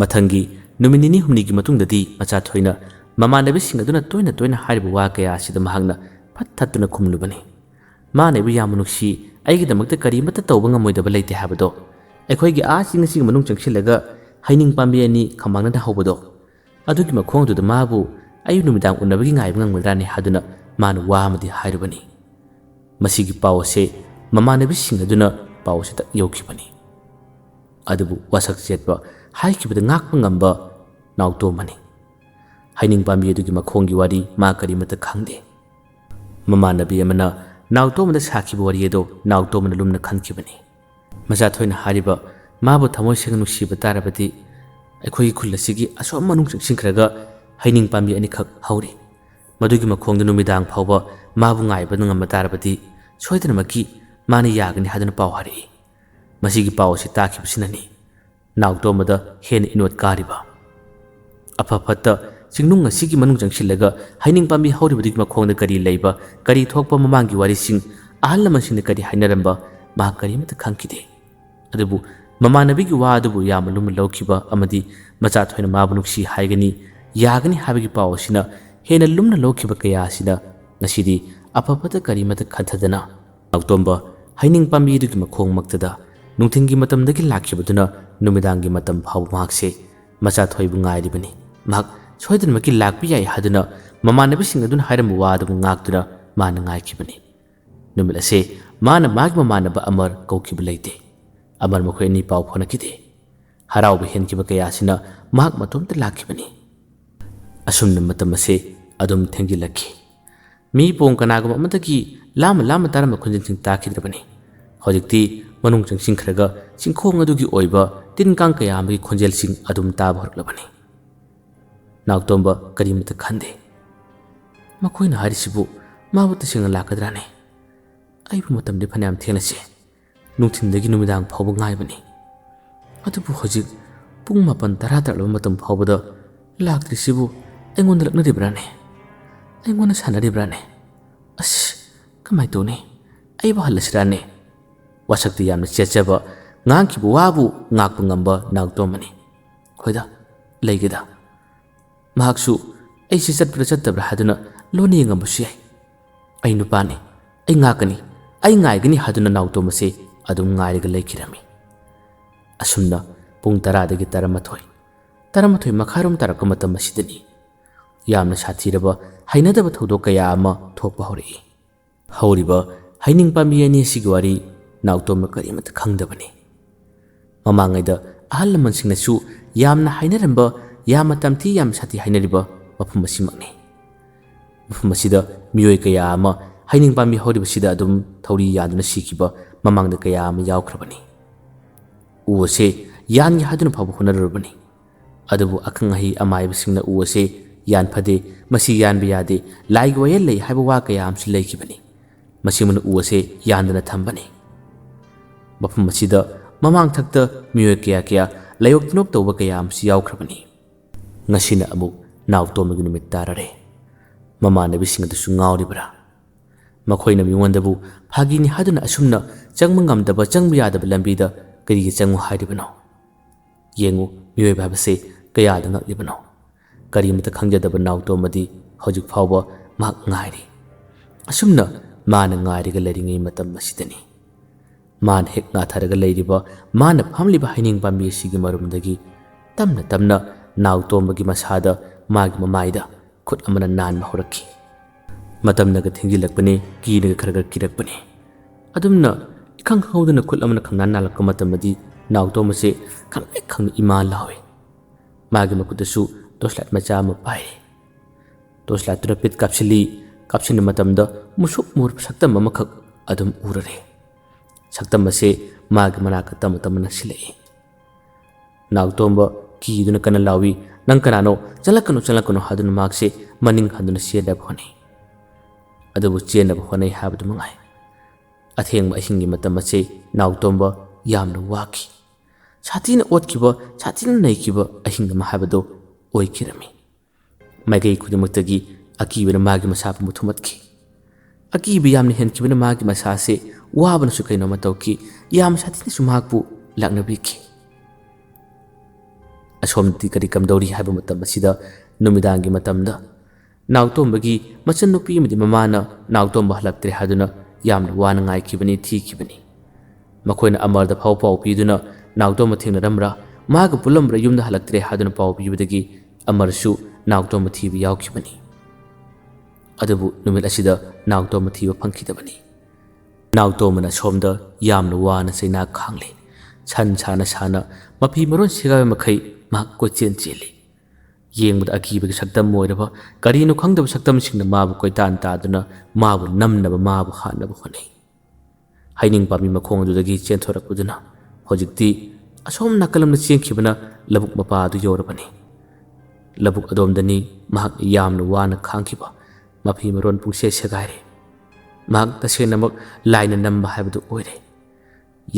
matangi numinini humni gi matungdadi macha thoina mamane bi sing aduna toina haribu wa kaya sida mahangna pathatuna khumlubani mane bi yamunuksi aigi damakta karimata tawba ngamoidaba leite habado ꯑꯩꯈꯣꯏꯒꯤ ꯁꯤꯡ ꯃꯅꯨꯡ ꯆꯪꯁꯤꯜꯂꯒ ꯍꯩꯅꯤꯡ ꯄꯥꯝꯕꯤ ꯑꯅꯤ ꯈꯝꯕꯥꯡꯅꯗ ꯍꯧꯕꯗꯣ ꯑꯗꯨꯒꯤ ꯃꯈꯣꯡꯗꯨꯗ ꯃꯥꯕꯨ ꯑꯌꯨꯛ ꯅꯨꯃꯤꯗꯥꯡ ꯎꯅꯕꯒꯤ ꯉꯥꯏꯕ ꯉꯝꯒꯗ꯭ꯔꯥꯅꯤ ꯍꯥꯏꯗꯨꯅ ꯃꯥꯅ ꯋꯥ ꯑꯃꯗꯤ ꯍꯥꯏꯔꯨꯕꯅꯤ ꯃꯁꯤꯒꯤ ꯄꯥꯎ ꯑꯁꯤ ꯃꯃꯥꯟꯅꯕꯤꯁꯤꯡ ꯑꯗꯨꯅ ꯄꯥꯎ ꯑꯁꯤ ꯌꯧꯈꯤꯕꯅꯤ ꯑꯗꯨꯕꯨ ꯋꯥꯁꯛ ꯆꯦꯠꯄ ꯍꯥꯏꯈꯤꯕꯗ ꯉꯥꯛꯄ ꯉꯝꯕ ꯅꯥꯎꯇꯣꯝꯕꯅꯤ ꯍꯩꯅꯤꯡ ꯄꯥꯝꯕꯤ ꯑꯗꯨꯒꯤ ꯃꯈꯣꯡꯒꯤ ꯋꯥꯔꯤ ꯃꯥ ꯀꯔꯤꯃꯠꯇ ꯈꯪꯗꯦ ꯃꯃꯥꯟꯅꯕꯤ ꯑꯃꯅ ꯅꯥꯎꯇꯣꯝꯕꯗ ꯁꯥꯈꯤꯕ ꯋꯥꯔꯤ ꯑꯗꯨ ꯅꯥꯎꯇꯣꯝꯕꯅ ꯂꯨꯝꯅ ꯈꯟꯈꯤꯕꯅꯤ ꯃꯆꯥ ꯊꯣꯏꯅ ꯍꯥꯏꯔꯤꯕ ꯃꯥꯕꯨ ꯊꯃꯣꯏ ꯁꯦꯡꯅ ꯅꯨꯡꯁꯤꯕ ꯇꯥꯔꯕꯗꯤ ꯑꯩꯈꯣꯏꯒꯤ ꯈꯨꯜ ꯑꯁꯤꯒꯤ ꯑꯁꯣꯝ ꯃꯅꯨꯡ ꯆꯪꯁꯤꯟꯈ꯭ꯔꯒ ꯍꯩꯅꯤꯡ ꯄꯥꯝꯕꯤ ꯑꯅꯤꯈꯛ ꯍꯧꯔꯤ ꯃꯗꯨꯒꯤ ꯃꯈꯣꯡꯗ ꯅꯨꯃꯤꯗꯥꯡ ꯐꯥꯎꯕ ꯃꯥꯕꯨ ꯉꯥꯏꯕ ꯉꯝꯕ ꯇꯥꯔꯕꯗꯤ ꯁꯣꯏꯗꯅꯃꯛꯀꯤ ꯃꯥꯅ ꯌꯥꯒꯅꯤ ꯍꯥꯏꯗꯨꯅ ꯄꯥꯎ ꯍꯥꯏꯔꯛꯏ ꯃꯁꯤꯒꯤ ꯄꯥꯎ ꯑꯁꯤ ꯇꯥꯈꯤꯕꯁꯤꯅꯅꯤ ꯅꯥꯎꯇꯣꯝꯕꯗ ꯍꯦꯟꯅ ꯏꯅꯣꯠ ꯀꯥꯔꯤꯕ ꯑꯐ ꯐꯠꯇ ꯆꯤꯡꯅꯨꯡ ꯑꯁꯤꯒꯤ ꯃꯅꯨꯡ ꯆꯪꯁꯤꯜꯂꯒ ꯍꯩꯅꯤꯡ ꯄꯥꯝꯕꯤ ꯍꯧꯔꯤꯕꯗꯨꯒꯤ ꯃꯈꯣꯡꯗ ꯀꯔꯤ ꯂꯩꯕ ꯀꯔꯤ ꯊꯣꯛꯄ ꯃꯃꯥꯡꯒꯤ ꯋꯥꯔꯤꯁꯤꯡ ꯑꯍꯜ ꯂꯃꯟꯁꯤꯡꯅ ꯀꯔꯤ ꯍꯥꯏꯅꯔꯝꯕ ꯃꯥ ꯀꯔꯤꯃꯠꯇ ꯈꯪꯈꯤꯗꯦ ꯑꯗꯨꯕꯨ ꯃꯃꯥꯟꯅꯕꯤꯒꯤ ꯋꯥ ꯑꯗꯨꯕꯨ ꯌꯥꯝꯅ ꯂꯨꯝꯅ ꯂꯧꯈꯤꯕ ꯑꯃꯗꯤ ꯃꯆꯥ ꯊꯣꯏꯅ ꯃꯥꯕꯨ ꯅꯨꯡꯁꯤ ꯍꯥꯏꯒꯅꯤ ꯌꯥꯒꯅꯤ ꯍꯥꯏꯕꯒꯤ ꯄꯥꯎ ꯑꯁꯤꯅ ꯍꯦꯟꯅ ꯂꯨꯝꯅ ꯂꯧꯈꯤꯕ ꯀꯌꯥ ꯑꯁꯤꯅ ꯉꯁꯤꯗꯤ ꯑꯐꯕꯇ ꯀꯔꯤꯃꯠꯇ ꯈꯟꯊꯗꯅ ꯅꯥꯎꯇꯣꯝꯕ ꯍꯩꯅꯤꯡ ꯄꯥꯝꯕꯤ ꯑꯗꯨꯒꯤ ꯃꯈꯣꯡꯃꯛꯇꯗ ꯅꯨꯡꯊꯤꯟꯒꯤ ꯃꯇꯝꯗꯒꯤ ꯂꯥꯛꯈꯤꯕꯗꯨꯅ ꯅꯨꯃꯤꯗꯥꯡꯒꯤ ꯃꯇꯝ ꯐꯥꯎꯕ ꯃꯍꯥꯛꯁꯦ ꯃꯆꯥ ꯊꯣꯏꯕꯨ ꯉꯥꯏꯔꯤꯕꯅꯤ ꯃꯍꯥꯛ ꯁꯣꯏꯗꯅꯃꯛꯀꯤ ꯂꯥꯛꯄ ꯌꯥꯏ ꯍꯥꯏꯗꯨꯅ ꯃꯃꯥꯟꯅꯕꯤꯁꯤꯡ ꯑꯗꯨꯅ ꯍꯥꯏꯔꯝꯕ ꯋꯥ ꯑꯗꯨꯕꯨ ꯉꯥꯛꯇꯨꯅ ꯃꯥꯅ ꯉꯥꯏꯈꯤꯕꯅꯤ ꯅꯨꯃꯤꯠ ꯑꯁꯦ ꯃꯥꯅ ꯃꯥꯒꯤ ꯃꯃꯥꯟꯅꯕ ꯑꯃꯔ ꯀꯧꯈꯤꯕ ꯂꯩꯇꯦ ꯑꯃꯔ ꯃꯈꯣꯏ ꯑꯅꯤ ꯄꯥꯎ ꯐꯥꯎꯅꯈꯤꯗꯦ ꯍꯔꯥꯎꯕ ꯍꯦꯟꯈꯤꯕ ꯀꯌꯥ ꯑꯁꯤꯅ ꯃꯍꯥꯛ ꯃꯇꯣꯝꯇ ꯂꯥꯛꯈꯤꯕꯅꯤ ꯑꯁꯨꯝꯅ ꯃꯇꯝ ꯑꯁꯦ ꯑꯗꯨꯝ ꯊꯦꯡꯖꯤꯜꯂꯛꯈꯤ ꯃꯤ ꯄꯣꯡ ꯀꯅꯥꯒꯨꯝꯕ ꯑꯃꯗꯒꯤ ꯂꯥꯝꯅ ꯇꯥꯔꯝꯕ ꯈꯣꯟꯖꯦꯜꯁꯤꯡ ꯇꯥꯈꯤꯗ꯭ꯔꯕꯅꯤ ꯍꯧꯖꯤꯛꯇꯤ ꯃꯅꯨꯡ ꯆꯪꯁꯤꯟꯈ꯭ꯔꯒ ꯆꯤꯡꯈꯣꯡ ꯑꯗꯨꯒꯤ ꯑꯣꯏꯕ ꯇꯤꯟ ꯀꯥꯡ ꯀꯌꯥ ꯑꯃꯒꯤ ꯈꯣꯟꯖꯦꯜꯁꯤꯡ ꯑꯗꯨꯝ ꯇꯥꯕ ꯍꯧꯔꯛꯂꯕꯅꯤ ꯅꯥꯎꯇꯣꯝꯕ ꯀꯔꯤꯃꯠꯇ ꯈꯟꯗꯦ ꯃꯈꯣꯏꯅ ꯍꯥꯏꯔꯤꯁꯤꯕꯨ ꯃꯥꯕꯨ ꯇꯁꯦꯡꯅ ꯂꯥꯛꯀꯗ꯭ꯔꯥꯅꯦ ꯑꯩꯕꯨ ꯃꯇꯝꯗꯤ ꯐꯅꯌꯥꯝ ꯊꯦꯡꯅꯁꯦ ꯅꯨꯡꯊꯤꯟꯗꯒꯤ ꯅꯨꯃꯤꯗꯥꯡ ꯐꯥꯎꯕ ꯉꯥꯏꯕꯅꯤ ꯑꯗꯨꯕꯨ ꯍꯧꯖꯤꯛ ꯄꯨꯡ 9-10 ꯇꯥꯔꯛꯂꯕ ꯃꯇꯝ ꯐꯥꯎꯕꯗ ꯂꯥꯛꯇ꯭ꯔꯤꯁꯤꯕꯨ ꯑꯩꯉꯣꯟꯗ ꯂꯛꯅꯔꯤꯕ꯭ꯔꯥꯅꯦ ꯑꯩꯉꯣꯟꯗ ꯁꯥꯟꯅꯔꯤꯕ꯭ꯔꯥꯅꯦ ꯑꯁ ꯀꯃꯥꯏ ꯇꯧꯅꯤ ꯑꯩꯕꯨ ꯍꯜꯂꯁꯤꯔꯥꯅꯦ ꯋꯥꯁꯛꯇꯤ ꯌꯥꯝꯅ ꯆꯦꯠꯆꯕ ꯉꯥꯡꯈꯤꯕ ꯋꯥꯕꯨ ꯉꯥꯛꯄ ꯉꯝꯕ ꯅꯥꯎꯇꯣꯝꯕꯅꯤ ꯍꯣꯏꯗ ꯂꯩꯒꯦꯗ ꯃꯍꯥꯛꯁꯨ ꯑꯩꯁꯤ ꯆꯠꯄ꯭ꯔꯥ ꯆꯠꯇꯕ꯭ꯔꯥ ꯍꯥꯏꯗꯨꯅ ꯂꯣꯟꯅ ꯌꯦꯡꯉꯝꯕꯁꯨ ꯌꯥꯏ ꯑꯩ ꯅꯨꯄꯥꯅꯤ ꯑꯩ ꯉꯥꯛꯀꯅꯤ ꯑꯩ ꯉꯥꯏꯒꯅꯤ ꯍꯥꯏꯗꯨꯅ ꯅꯥꯎꯇꯣꯝꯕꯁꯦ ꯑꯗꯨꯝ ꯉꯥꯏꯔꯒ ꯂꯩꯈꯤꯔꯝꯃꯤ ꯑꯁꯨꯝꯅ ꯄꯨꯡ 10ꯗꯒꯤ 13 ꯃꯈꯥꯏꯔꯣꯝ ꯇꯥꯔꯛꯄ ꯃꯇꯝ ꯑꯁꯤꯗꯅꯤ ꯌꯥꯝꯅ ꯁꯥꯊꯤꯔꯕ ꯍꯩꯅꯗꯕ ꯊꯧꯗꯣꯛ ꯀꯌꯥ ꯑꯃ ꯊꯣꯛꯄ ꯍꯧꯔꯛꯏ ꯍꯧꯔꯤꯕ ꯍꯩꯅꯤꯡ ꯄꯥꯝꯕꯤ ꯑꯅꯤ ꯑꯁꯤꯒꯤ ꯋꯥꯔꯤ ꯅꯥꯎꯇꯣꯝꯕ ꯀꯔꯤꯃꯠꯇ ꯈꯪꯗꯕꯅꯤ ꯃꯃꯥꯡꯉꯩꯗ ꯑꯍꯜ ꯂꯃꯟꯁꯤꯡꯅꯁꯨ ꯌꯥꯝꯅ ꯍꯥꯏꯅꯔꯝꯕ ꯌꯥꯝꯅ ꯇꯝꯊꯤ ꯌꯥꯝꯅ ꯁꯥꯊꯤ ꯍꯥꯏꯅꯔꯤꯕ ꯃꯐꯝ ꯑꯁꯤꯃꯛꯅꯤ ꯃꯐꯝ ꯑꯁꯤꯗ ꯃꯤꯑꯣꯏ ꯀꯌꯥ ꯑꯃ ꯍꯩꯅꯤꯡ ꯄꯥꯝꯕꯤ ꯍꯧꯔꯤꯕꯁꯤꯗ ꯑꯗꯨꯝ ꯊꯧꯔꯤ ꯌꯥꯟꯗꯨꯅ ꯁꯤꯈꯤꯕ ꯃꯃꯥꯡꯗ ꯀꯌꯥ ꯑꯃ ꯌꯥꯎꯈ꯭ꯔꯕꯅꯤ ꯎ ꯑꯁꯦ ꯌꯥꯟꯒꯦ ꯍꯥꯏꯗꯨꯅ ꯐꯥꯎꯕ ꯍꯣꯠꯅꯔꯨꯔꯕꯅꯤ ꯑꯗꯨꯕꯨ ꯑꯈꯪ ꯑꯍꯩ ꯑꯃꯥꯏꯕꯁꯤꯡꯅ ꯎ ꯑꯁꯦ ꯌꯥꯟꯐꯗꯦ ꯃꯁꯤ ꯌꯥꯟꯕ ꯌꯥꯗꯦ ꯂꯥꯏꯒꯤ ꯋꯥꯌꯦꯜ ꯂꯩ ꯍꯥꯏꯕ ꯋꯥ ꯀꯌꯥ ꯑꯃꯁꯨ ꯂꯩꯈꯤꯕꯅꯤ ꯃꯁꯤꯃꯅ ꯎ ꯑꯁꯦ ꯌꯥꯟꯗꯅ ꯊꯝꯕꯅꯤ ꯃꯐꯝ ꯑꯁꯤꯗ ꯃꯃꯥꯡ ꯊꯛꯇ ꯃꯤꯑꯣꯏ ꯀꯌꯥ ꯂꯥꯌꯣꯛ ꯇꯤꯅꯣꯛ ꯇꯧꯕ ꯀꯌꯥ ꯑꯃꯁꯨ ꯌꯥꯎꯈ꯭ꯔꯕꯅꯤ ꯉꯁꯤꯅ ꯑꯃꯨꯛ ꯅꯥꯎꯇꯣꯝꯕꯒꯤ ꯅꯨꯃꯤꯠ ꯇꯥꯔꯔꯦ ꯃꯃꯥꯟꯅꯕꯤꯁꯤꯡ ꯑꯗꯨꯁꯨ ꯉꯥꯎꯔꯤꯕ꯭ꯔꯥ ꯃꯈꯣꯏꯅ ꯃꯤꯉꯣꯟꯗꯕꯨ ꯐꯥꯒꯤꯅꯤ ꯍꯥꯏꯗꯨꯅ ꯑꯁꯨꯝꯅ ꯆꯪꯕ ꯉꯝꯗꯕ ꯆꯪꯕ ꯌꯥꯗꯕ ꯂꯝꯕꯤꯗ ꯀꯔꯤꯒꯤ ꯆꯪꯉꯨ ꯍꯥꯏꯔꯤꯕꯅꯣ ꯌꯦꯡꯉꯨ ꯃꯤꯑꯣꯏꯕ ꯍꯥꯏꯕꯁꯦ ꯀꯌꯥꯗ ꯉꯛꯂꯤꯕꯅꯣ ꯀꯔꯤꯃꯠꯇ ꯈꯪꯖꯗꯕ ꯅꯥꯎꯇꯣꯝꯕꯗꯤ ꯍꯧꯖꯤꯛ ꯐꯥꯎꯕ ꯃꯍꯥꯛ ꯉꯥꯏꯔꯤ ꯑꯁꯨꯝꯅ ꯃꯥꯅ ꯉꯥꯏꯔꯒ ꯂꯩꯔꯤꯉꯩ ꯃꯇꯝ ꯑꯁꯤꯗꯅꯤ ꯃꯥꯅ ꯍꯦꯛ ꯉꯥꯊꯔꯒ ꯂꯩꯔꯤꯕ ꯃꯥꯅ ꯐꯝꯂꯤꯕ ꯍꯩꯅꯤꯡ ꯄꯥꯝꯕꯤ ꯑꯁꯤꯒꯤ ꯃꯔꯨꯝꯗꯒꯤ ꯇꯞꯅ ꯅꯥꯎꯇꯣꯝꯕꯒꯤ ꯃꯁꯥꯗ ꯃꯥꯒꯤ ꯃꯃꯥꯏꯗ ꯈꯨꯠ ꯑꯃꯅ ꯅꯥꯟꯕ ꯍꯧꯔꯛꯈꯤ ꯃꯇꯝꯅꯒ ꯊꯦꯡꯖꯤꯜꯂꯛꯄꯅꯤ ꯀꯤꯅꯒ ꯈꯔ ꯀꯤꯔꯛꯄꯅꯤ ꯑꯗꯨꯝꯅ इखंग खंगदना खुल अमन खंगनान नालक मतमदी नाउतो मसे खंग खंग इमा लावे मागे मकुदसु तोसलाट मचा म पाइ तोसलाट तुरपित कापसिन मतमदा मुसुक मुर सक्तम मखक अदुम उररे सक्तम मसे मागे मनाक तम तम नसिले नाउतोंब कीदुना कन लावी नंग कनानो चलकनो हादुन मागसे maning handuna sienaba honai adabu chenaba honai habadu mangai atheng ahingi matam ase nautomba yamna waki satina otkiba satina naikiba ahinga ma habado oikirami magai kudimaktagi akibana magi masapa muthumatki akibi yamni henkibana magi masase wabana su kaino matauki yam satina sumhakpu laknabiki asomti kari kamdori haba matam asida numidangi matamda nautombagi machan nupi amadi mamana nautomba halaktre haduna yamna wana ngai kibani thi kibani makoina amarda phau pau piduna nautomba thingnaramra maga pulamra yumda halaktre haduna pau pibadagi amarsu nautomba thibi yaukibani adabu numit asida nautomba thiba phangkhidabani nautomana somda yamna wana saina khangle chan chana sana mapi maron siga makai mak ko chen cheli yengbud akibagi saktam moiraba karino khangdaba saktam singna mabu koitan taduna mabu namnaba mabu hanaba honai haining pami makhong dudagi chen thorakuduna hojikti asom nakalamna chengkhibana labuk mapa adu yorabani labuk adomdani mahak yamna wana khangkiba mapi maron pungse sagaire mahak tasenamak laina namba habadu oire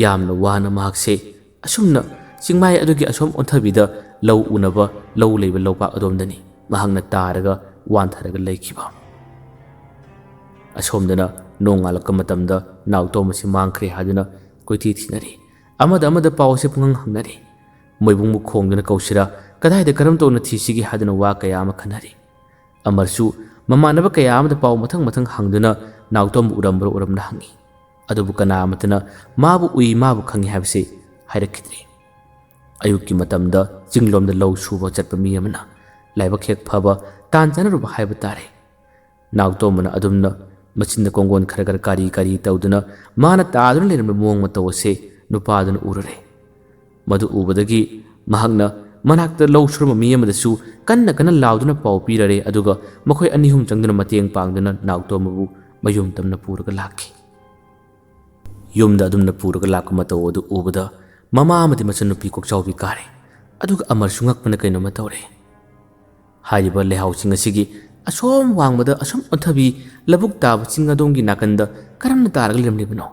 yamna wana mahak se asumna singmai adugi asom onthabida lau unaba lau leiba laupa adomdani mahangna taraga wantharaga leikiba asomdana nongalaka matamda nautomasi mangkhre haduna koiti thinari amada pawse pungang hangnari moibung mukhongdana kausira kadaida karam tona thisigi haduna wa kaya ama khanari amarsu mamanaba kaya amada paw mathang hangduna nautom uramna hangi adubu kana amatana mabu ui mabu khangi habse hairakidri ayuki matamda jinglomda lau suba chatpa mi amana laiba khek phaba tanjana ruba haiba tare nautomana adumna machinda kongon kharagar kari tawduna mana taaduna leramna mong matawase nupaduna urare madu ubadagi mahagna manakta lau surma mi amadasu kanna lauduna paw pirare aduga makhoi anihum changduna mateng pangduna nautomabu mayum tamna puraga lakhi yumda adumna puraga lakku matawodu ubada mama amati machanupi kokchaubi kare aduga amar sungakpana kaino matawre haiba lehau singa sigi asom wangmada asom onthabi labuk taba chingadongi nakanda karamna taraga lemlibano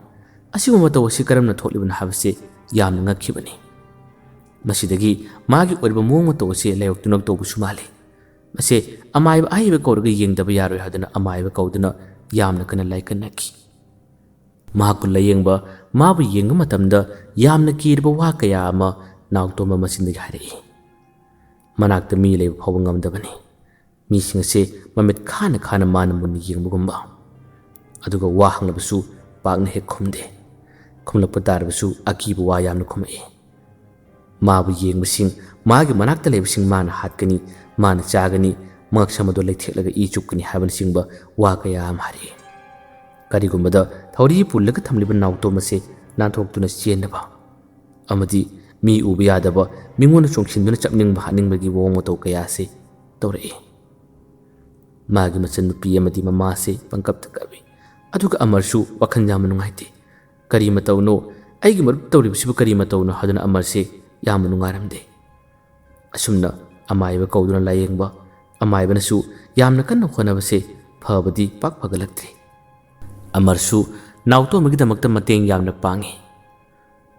asibu matawasi karamna tholibana habse yamna ngakhibani masidagi magi oriba mong matawase layoktunak tobu sumale mase amaiba aiba kawraga yengdaba yaroi haduna amaiba kawduna yamna kana laikanaki mahakula yengba mabu yenga matamda yamna kirba wa kaya ama nautoma masindagi harai manakta mi leba phawba ngamdabani mising ase mamit khana mana munni yengbagumba aduga wa hanglabasu pakna hek khumde khumlakpa tarbasu akiba wa yamna khumai mabu yengbasing magi manakta lebasing mana hatkani mana chagani maksamado leithelaga I chukani haban singba wa kaya am hari karigumbada thori pullaga thamliba nautomase nanthoktuna chenaba amadi mi uba yadaba mingona chongchinduna chapningba haningbagi wong mataw kaya se tawrai magi machanupi amadi mamase pangkapta kabi aduga amarsu wakhan yamna nungaite kari matawno aigi marup tawribasibu kari matawno haduna amarse yamna nungaramde asumna amaiba kawduna layengba amaibanasu yamna kanna khonabase phabadi pak phagalaktre amarsu nautomagidamakta mateng yamna pangi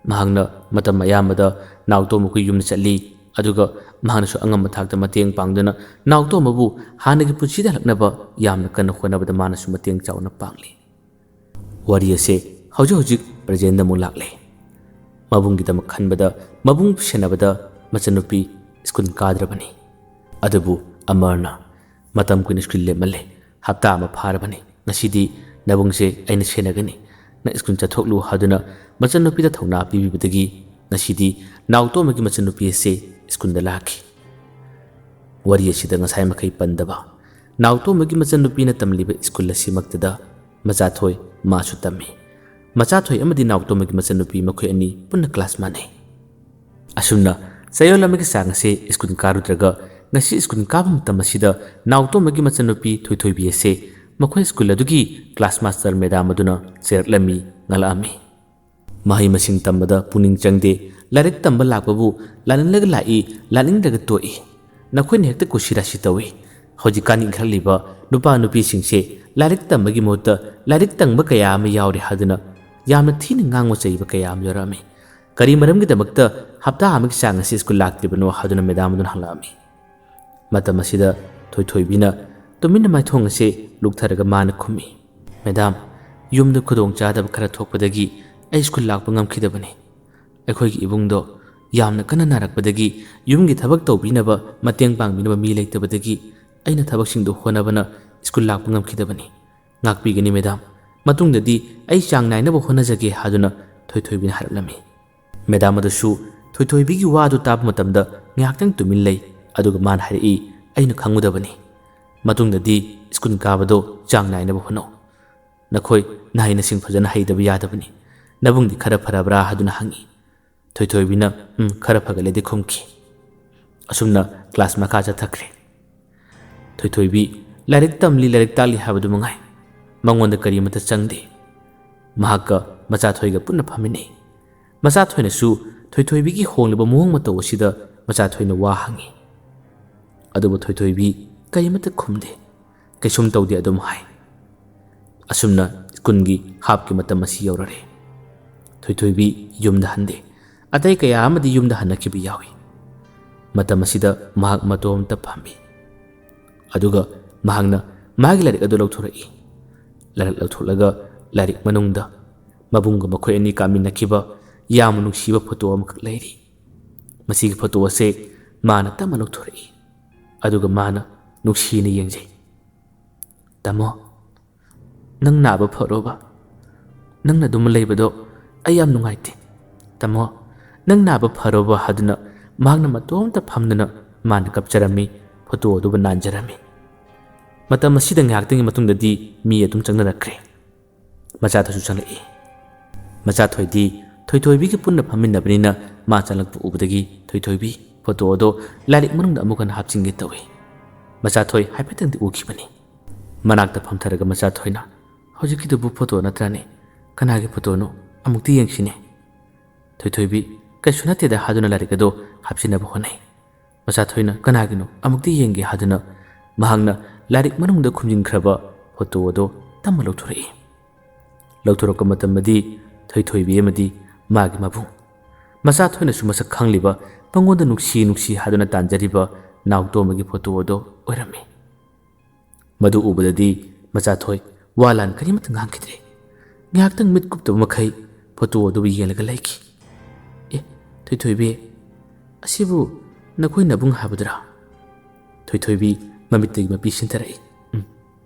mahangna matam ayamada nautomaku yumna chatli aduga mahanasu angam mathakta mateng pangduna nautomabu hanagi punsida laknaba yamna kanna khonabada manasu mateng chawna pangli wari ase hojik presenda mu lakle mabunggidamak khanbada mabung senabada machanupi skul kadrabani adubu amarna matam kuin skul lemale hapta ma pharabani ngasidi nabungse aina senagani na skul chathoklu haduna machanupi da thona pibibadagi ngasidi nautomagi machanupi ase skul da lakhi wari asida ngasai makai pandaba nautomagi machanupi na tamliba skul asimaktada machathoi masu tammi machathoi amadi nautomagi machanupi makhoi ani punna class mane asumna sayolamagi sangase skul karudraga ngasi skul kabam tamasida nautomagi machanupi thoithoi bi ase makhoi skul adugi class master madam aduna cherlami ngalami mahi masing tambada puning changde larik tamba lakbabu lananlaga lai laning daga toi nakhoi hekta kushira sitawi ꯍꯧꯖꯤꯛꯀꯥꯟ ꯏꯟꯈꯠꯂꯛꯂꯤꯕ ꯅꯨꯄꯥ ꯅꯨꯄꯤꯁꯤꯡꯁꯦ ꯂꯥꯏꯔꯤꯛ ꯇꯝꯕꯒꯤ ꯃꯍꯨꯠꯇ ꯂꯥꯏꯔꯤꯛ ꯇꯝꯕ ꯀꯌꯥ ꯑꯃ ꯌꯥꯎꯔꯦ ꯍꯥꯏꯗꯨꯅ ꯌꯥꯝꯅ ꯊꯤꯅ ꯉꯥꯡꯕ ꯆꯩꯕ ꯀꯌꯥ ꯑꯃ ꯌꯥꯎꯔꯛꯑꯝꯃꯤ꯫ ꯀꯔꯤ ꯃꯔꯝꯒꯤꯗꯃꯛꯇ ꯍꯞꯇꯥ ꯑꯃꯒꯤ ꯆꯥꯡ ꯑꯁꯤ ꯁ꯭ꯀꯨꯜ ꯂꯥꯛꯇ꯭ꯔꯤꯕꯅꯣ ꯍꯥꯏꯗꯨꯅ ꯃꯦꯗꯥꯝ ꯑꯗꯨꯅ ꯍꯪꯂꯛꯑꯝꯃꯤ꯫ ꯃꯇꯝ ꯑꯁꯤꯗ ꯊꯣꯏꯊꯣꯏꯕꯤꯅ ꯇꯨꯃꯤꯟꯅ ꯃꯥꯏꯊꯣꯡ ꯑꯁꯤ ꯂꯨꯛꯊꯔꯒ ꯃꯥꯅ ꯈꯨꯝꯃꯤ, ꯃꯦꯗꯥꯝ, ꯌꯨꯝꯗ ꯈꯨꯗꯣꯡꯆꯥꯗꯕ ꯈꯔ ꯊꯣꯛꯄꯗꯒꯤ ꯑꯩ ꯁ꯭ꯀꯨꯜ ꯂꯥꯛꯄ ꯉꯝꯈꯤꯗꯕꯅꯤ꯫ ꯑꯩꯈꯣꯏꯒꯤ ꯏꯕꯨꯡꯗꯣ ꯌꯥꯝꯅ ꯀꯟꯅ ꯅꯥꯔꯛꯄꯗꯒꯤ ꯌꯨꯝꯒꯤ ꯊꯕꯛ ꯇꯧꯕꯤꯅꯕ ꯃꯇꯦꯡ ꯄꯥꯡꯕꯤꯅꯕ ꯃꯤ ꯂꯩꯇꯕꯗꯒꯤ ꯑꯩꯅ ꯊꯕꯛꯁꯤꯡꯗꯨ ꯍꯣꯠꯅꯕꯅ ꯁ꯭ꯀꯨꯜ ꯂꯥꯛꯄ ꯉꯝꯈꯤꯗꯕꯅꯤ꯫ ꯉꯥꯛꯄꯤꯒꯅꯤ ꯃꯦꯗꯥꯝ, ꯃꯇꯨꯡꯗꯗꯤ ꯑꯩ ꯆꯥꯡ ꯅꯥꯏꯅꯕ ꯍꯣꯠꯅꯖꯒꯦ ꯍꯥꯏꯗꯨꯅ ꯊꯣꯏꯊꯣꯏꯕꯤꯅ ꯍꯥꯏꯔꯛꯂꯝꯃꯤ꯫ ꯃꯦꯗꯥꯝ ꯑꯗꯨꯁꯨ ꯊꯣꯏꯊꯣꯏꯕꯤꯒꯤ ꯋꯥꯗꯨ ꯇꯥꯕ ꯃꯇꯝꯗ ꯉꯥꯏꯍꯥꯛꯇꯪ ꯇꯨꯃꯤꯟ ꯂꯩ, ꯑꯗꯨꯒ ꯃꯥꯅ ꯍꯥꯏꯔꯛꯏ, ꯑꯩꯅ ꯈꯪꯒꯗꯕꯅꯤ꯫ ꯃꯇꯨꯡꯗꯗꯤ ꯁ꯭ꯀꯨꯜ ꯀꯥꯕꯗꯣ ꯆꯥꯡ ꯅꯥꯏꯅꯕ ꯍꯣꯠꯅꯧ꯫ ꯅꯈꯣꯏ ꯅꯍꯩ ꯅꯁꯤꯡ ꯐꯖꯅ ꯍꯩꯇꯕ ꯌꯥꯗꯕꯅꯤ꯫ ꯅꯕꯨꯡꯗꯤ ꯈꯔ ꯐꯔꯕ꯭ꯔꯥ ꯍꯥꯏꯗꯨꯅ ꯍꯪꯉꯤ꯫ ꯊꯣꯏꯊꯣꯏꯕꯤꯅ ꯈꯔ ꯐꯒꯠꯂꯦꯗꯤ ꯈꯨꯝꯈꯤ꯫ ꯑꯁꯨꯝꯅ ꯀ꯭ꯂꯥꯁ ꯃꯈꯥ ꯆꯠꯊꯈ꯭ꯔꯦ꯫ ꯊꯣꯏꯊꯣꯏꯕꯤ ꯂꯥꯏꯔꯤꯛ ꯇꯝꯂꯤ ꯂꯥꯏꯔꯤꯛ ꯇꯥꯛꯂꯤ ꯍꯥꯏꯕꯗꯨ ꯃꯉꯥꯏ, ꯃꯉꯣꯟꯗ ꯀꯔꯤꯃꯠꯇ ꯆꯪꯗꯦ꯫ ꯃꯍꯥꯛꯀ ꯃꯆꯥꯊꯣꯏꯒ ꯄꯨꯟꯅ ꯐꯝꯃꯤꯟꯅꯩ꯫ ꯃꯆꯥꯊꯣꯏꯅꯁꯨ ꯊꯣꯏꯊꯣꯏꯕꯤꯒꯤ ꯍꯣꯡꯂꯤꯕ ꯃꯑꯣꯡ ꯃꯇꯧ ꯑꯁꯤꯗ ꯃꯆꯥꯊꯣꯏꯅ ꯋꯥ ꯍꯪꯉꯤ꯫ ꯑꯗꯨꯕꯨ ꯊꯣꯏꯊꯣꯏꯕꯤ ꯀꯔꯤꯃꯠꯇ ꯈꯨꯝꯗꯦ, ꯀꯩꯁꯨꯝ ꯇꯧꯗꯦ ꯑꯗꯨꯝ ꯍꯥꯏ꯫ ꯑꯁꯨꯝꯅ ꯁ꯭ꯀꯨꯜꯒꯤ ꯍꯥꯞꯀꯤ ꯃꯇꯝ ꯑꯁꯤ ꯌꯧꯔꯛꯑꯦ꯫ ꯊꯣꯏꯊꯣꯏꯕꯤ ꯌꯨꯝꯗ ꯍꯟꯗꯦ꯫ ꯑꯇꯩ ꯀꯌꯥ ꯑꯃꯗꯤ ꯌꯨꯝꯗ ꯍꯟꯅꯈꯤꯕ ꯌꯥꯎꯏ꯫ ꯃꯇꯝ ꯑꯁꯤꯗ ꯃꯍꯥꯛ ꯃꯇꯣꯝꯇ ꯐꯝꯃꯤ꯫ ꯑꯗꯨꯒ ꯃꯍꯥꯛꯅ ꯃꯥꯒꯤ ꯂꯥꯏꯔꯤꯛ ꯑꯗꯨ ꯂꯧꯊꯣꯔꯛꯏ꯫ ꯂꯥꯏꯔꯤꯛ ꯂꯧꯊꯣꯛꯂꯒ ꯂꯥꯏꯔꯤꯛ ꯃꯅꯨꯡꯗ ꯃꯕꯨꯡꯒ ꯃꯈꯣꯏ ꯑꯅꯤ ꯀꯥꯃꯤꯟꯅꯈꯤꯕ ꯌꯥꯝꯅ ꯅꯨꯡꯁꯤꯕ ꯐꯣꯇꯣ ꯑꯃꯈꯛ ꯂꯩꯔꯤ꯫ ꯃꯁꯤꯒꯤ ꯐꯣꯇꯣ ꯑꯁꯦ ꯃꯥꯅ ꯇꯞꯅ ꯂꯧꯊꯣꯔꯛꯏ꯫ ꯑꯗꯨꯒ ꯃꯥꯅ ꯅꯨꯡꯁꯤꯅ ꯌꯦꯡꯖꯩ꯫ ꯇꯥꯃꯣ, ꯅꯪ ꯅꯥꯕ ꯐꯔꯣꯕ? ꯅꯪꯅ ꯑꯗꯨꯝ ꯂꯩꯕꯗꯣ ꯑꯩ ꯌꯥꯝ ꯅꯨꯡꯉꯥꯏꯇꯦ꯫ ꯇꯥꯃꯣ, ꯅꯪ ꯅꯥꯕ ꯐꯔꯣꯕ ꯍꯥꯏꯗꯨꯅ ꯃꯍꯥꯛꯅ ꯃꯇꯣꯝꯇ ꯐꯝꯗꯨꯅ ꯃꯥꯅ ꯀꯞꯆꯔꯝꯃꯤ, ꯐꯣꯇꯣ ꯑꯗꯨꯕꯨ ꯅꯥꯟꯖꯔꯝꯃꯤ꯫ ꯃꯇꯝ ꯑꯁꯤꯗ ꯉꯥꯏꯍꯥꯛꯇꯪꯒꯤ ꯃꯇꯨꯡꯗꯗꯤ ꯃꯤ ꯑꯗꯨꯝ ꯆꯪꯅꯔꯛꯈ꯭ꯔꯦ꯫ ꯃꯆꯥꯊꯣꯏꯁꯨ ꯆꯪꯂꯛꯏ꯫ ꯃꯆꯥꯊꯣꯏꯗꯤ ꯊꯣꯏꯊꯣꯏꯕꯤꯒ ꯄꯨꯟꯅ ꯐꯝꯃꯤꯟꯅꯕꯅꯤꯅ ꯃꯥ ꯆꯪꯂꯛꯄ ꯎꯕꯗꯒꯤ ꯊꯣꯏꯊꯣꯏꯕꯤ ꯐꯣꯇꯣ ꯑꯗꯣ ꯂꯥꯏꯔꯤꯛ ꯃꯅꯨꯡꯗ ꯑꯃꯨꯛ ꯍꯟꯅ ꯍꯥꯞꯆꯤꯟꯒꯦ ꯇꯧꯏ꯫ ꯃꯆꯥꯊꯣꯏ ꯍꯥꯏꯐꯦꯠꯇꯪꯗꯤ ꯎꯈꯤꯕꯅꯤ꯫ ꯃꯅꯥꯛꯇ ꯐꯝꯊꯔꯒ ꯃꯆꯥꯊꯣꯏꯅ, ꯍꯧꯖꯤꯛꯀꯤꯗꯨꯕꯨ ꯐꯣꯇꯣ ꯅꯠꯇ꯭ꯔꯅꯦ? ꯀꯅꯥꯒꯤ ꯐꯣꯇꯣꯅꯣ? ꯑꯃꯨꯛꯇꯤ ꯌꯦꯡꯁꯤꯅꯦ꯫ ꯊꯣꯏꯊꯣꯏꯕꯤ ꯀꯩꯁꯨ ꯅꯠꯇꯦꯗ ꯍꯥꯏꯗꯨꯅ ꯂꯥꯏꯔꯤꯛ ꯑꯗꯣ ꯍꯥꯞꯆꯤꯟꯅꯕ ꯍꯣꯠꯅꯩ꯫ ꯃꯆꯥꯊꯣꯏꯅ ꯀꯅꯥꯒꯤꯅꯣ ꯑꯃꯨꯛꯇꯤ ꯌꯦꯡꯒꯦ ꯍꯥꯏꯗꯨꯅ ꯃꯍꯥꯛꯅ ꯂꯥꯏꯔꯤꯛ ꯃꯅꯨꯡꯗ ꯈꯨꯝꯖꯤꯟꯈ꯭ꯔꯕ ꯐꯣꯇꯣ ꯑꯗꯣ ꯇꯞꯅ ꯂꯧꯊꯣꯔꯛꯏ꯫ ꯂꯧꯊꯣꯔꯛꯄ ꯃꯇꯝꯗꯗꯤ ꯊꯣꯏꯊꯣꯏꯕꯤ ꯑꯃꯗꯤ ꯃꯥꯒꯤ ꯃꯕꯨꯡ, ꯃꯆꯥꯊꯣꯏꯅꯁꯨ ꯃꯁꯛ ꯈꯪꯂꯤꯕ, ꯃꯉꯣꯟꯗ ꯅꯨꯡꯁꯤ ꯅꯨꯡꯁꯤ ꯍꯥꯏꯗꯨꯅ ꯇꯥꯟꯖꯔꯤꯕ ꯅꯥꯎꯇꯣꯝꯕꯒꯤ ꯐꯣꯇꯣ ꯑꯗꯣ ꯑꯣꯏꯔꯝꯃꯤ꯫ ꯃꯗꯨ ꯎꯕꯗꯗꯤ ꯃꯆꯥꯊꯣꯏ ꯋꯥ ꯂꯥꯟ ꯀꯔꯤꯃꯠꯇ ꯉꯥꯡꯈꯤꯗ꯭ꯔꯦ꯫ ꯉꯥꯏꯍꯥꯛꯇꯪ ꯃꯤꯠ ꯀꯨꯞꯇꯕ ꯃꯈꯩ ꯐꯣꯇꯣ ꯑꯗꯨꯕꯨ ꯌꯦꯡꯂꯒ ꯂꯩꯈꯤ꯫ ꯑꯦ, ꯊꯣꯏꯊꯣꯏꯕꯤ, ꯑꯁꯤꯕꯨ ꯅꯈꯣꯏ ꯅꯕꯨꯡ ꯍꯥꯏꯕꯗꯨꯔꯥ? ꯊꯣꯏꯊꯣꯏꯕꯤ ꯃꯃꯤꯠꯇꯒꯤ ꯃꯄꯤ ꯁꯤꯟꯊꯔꯛꯏ꯫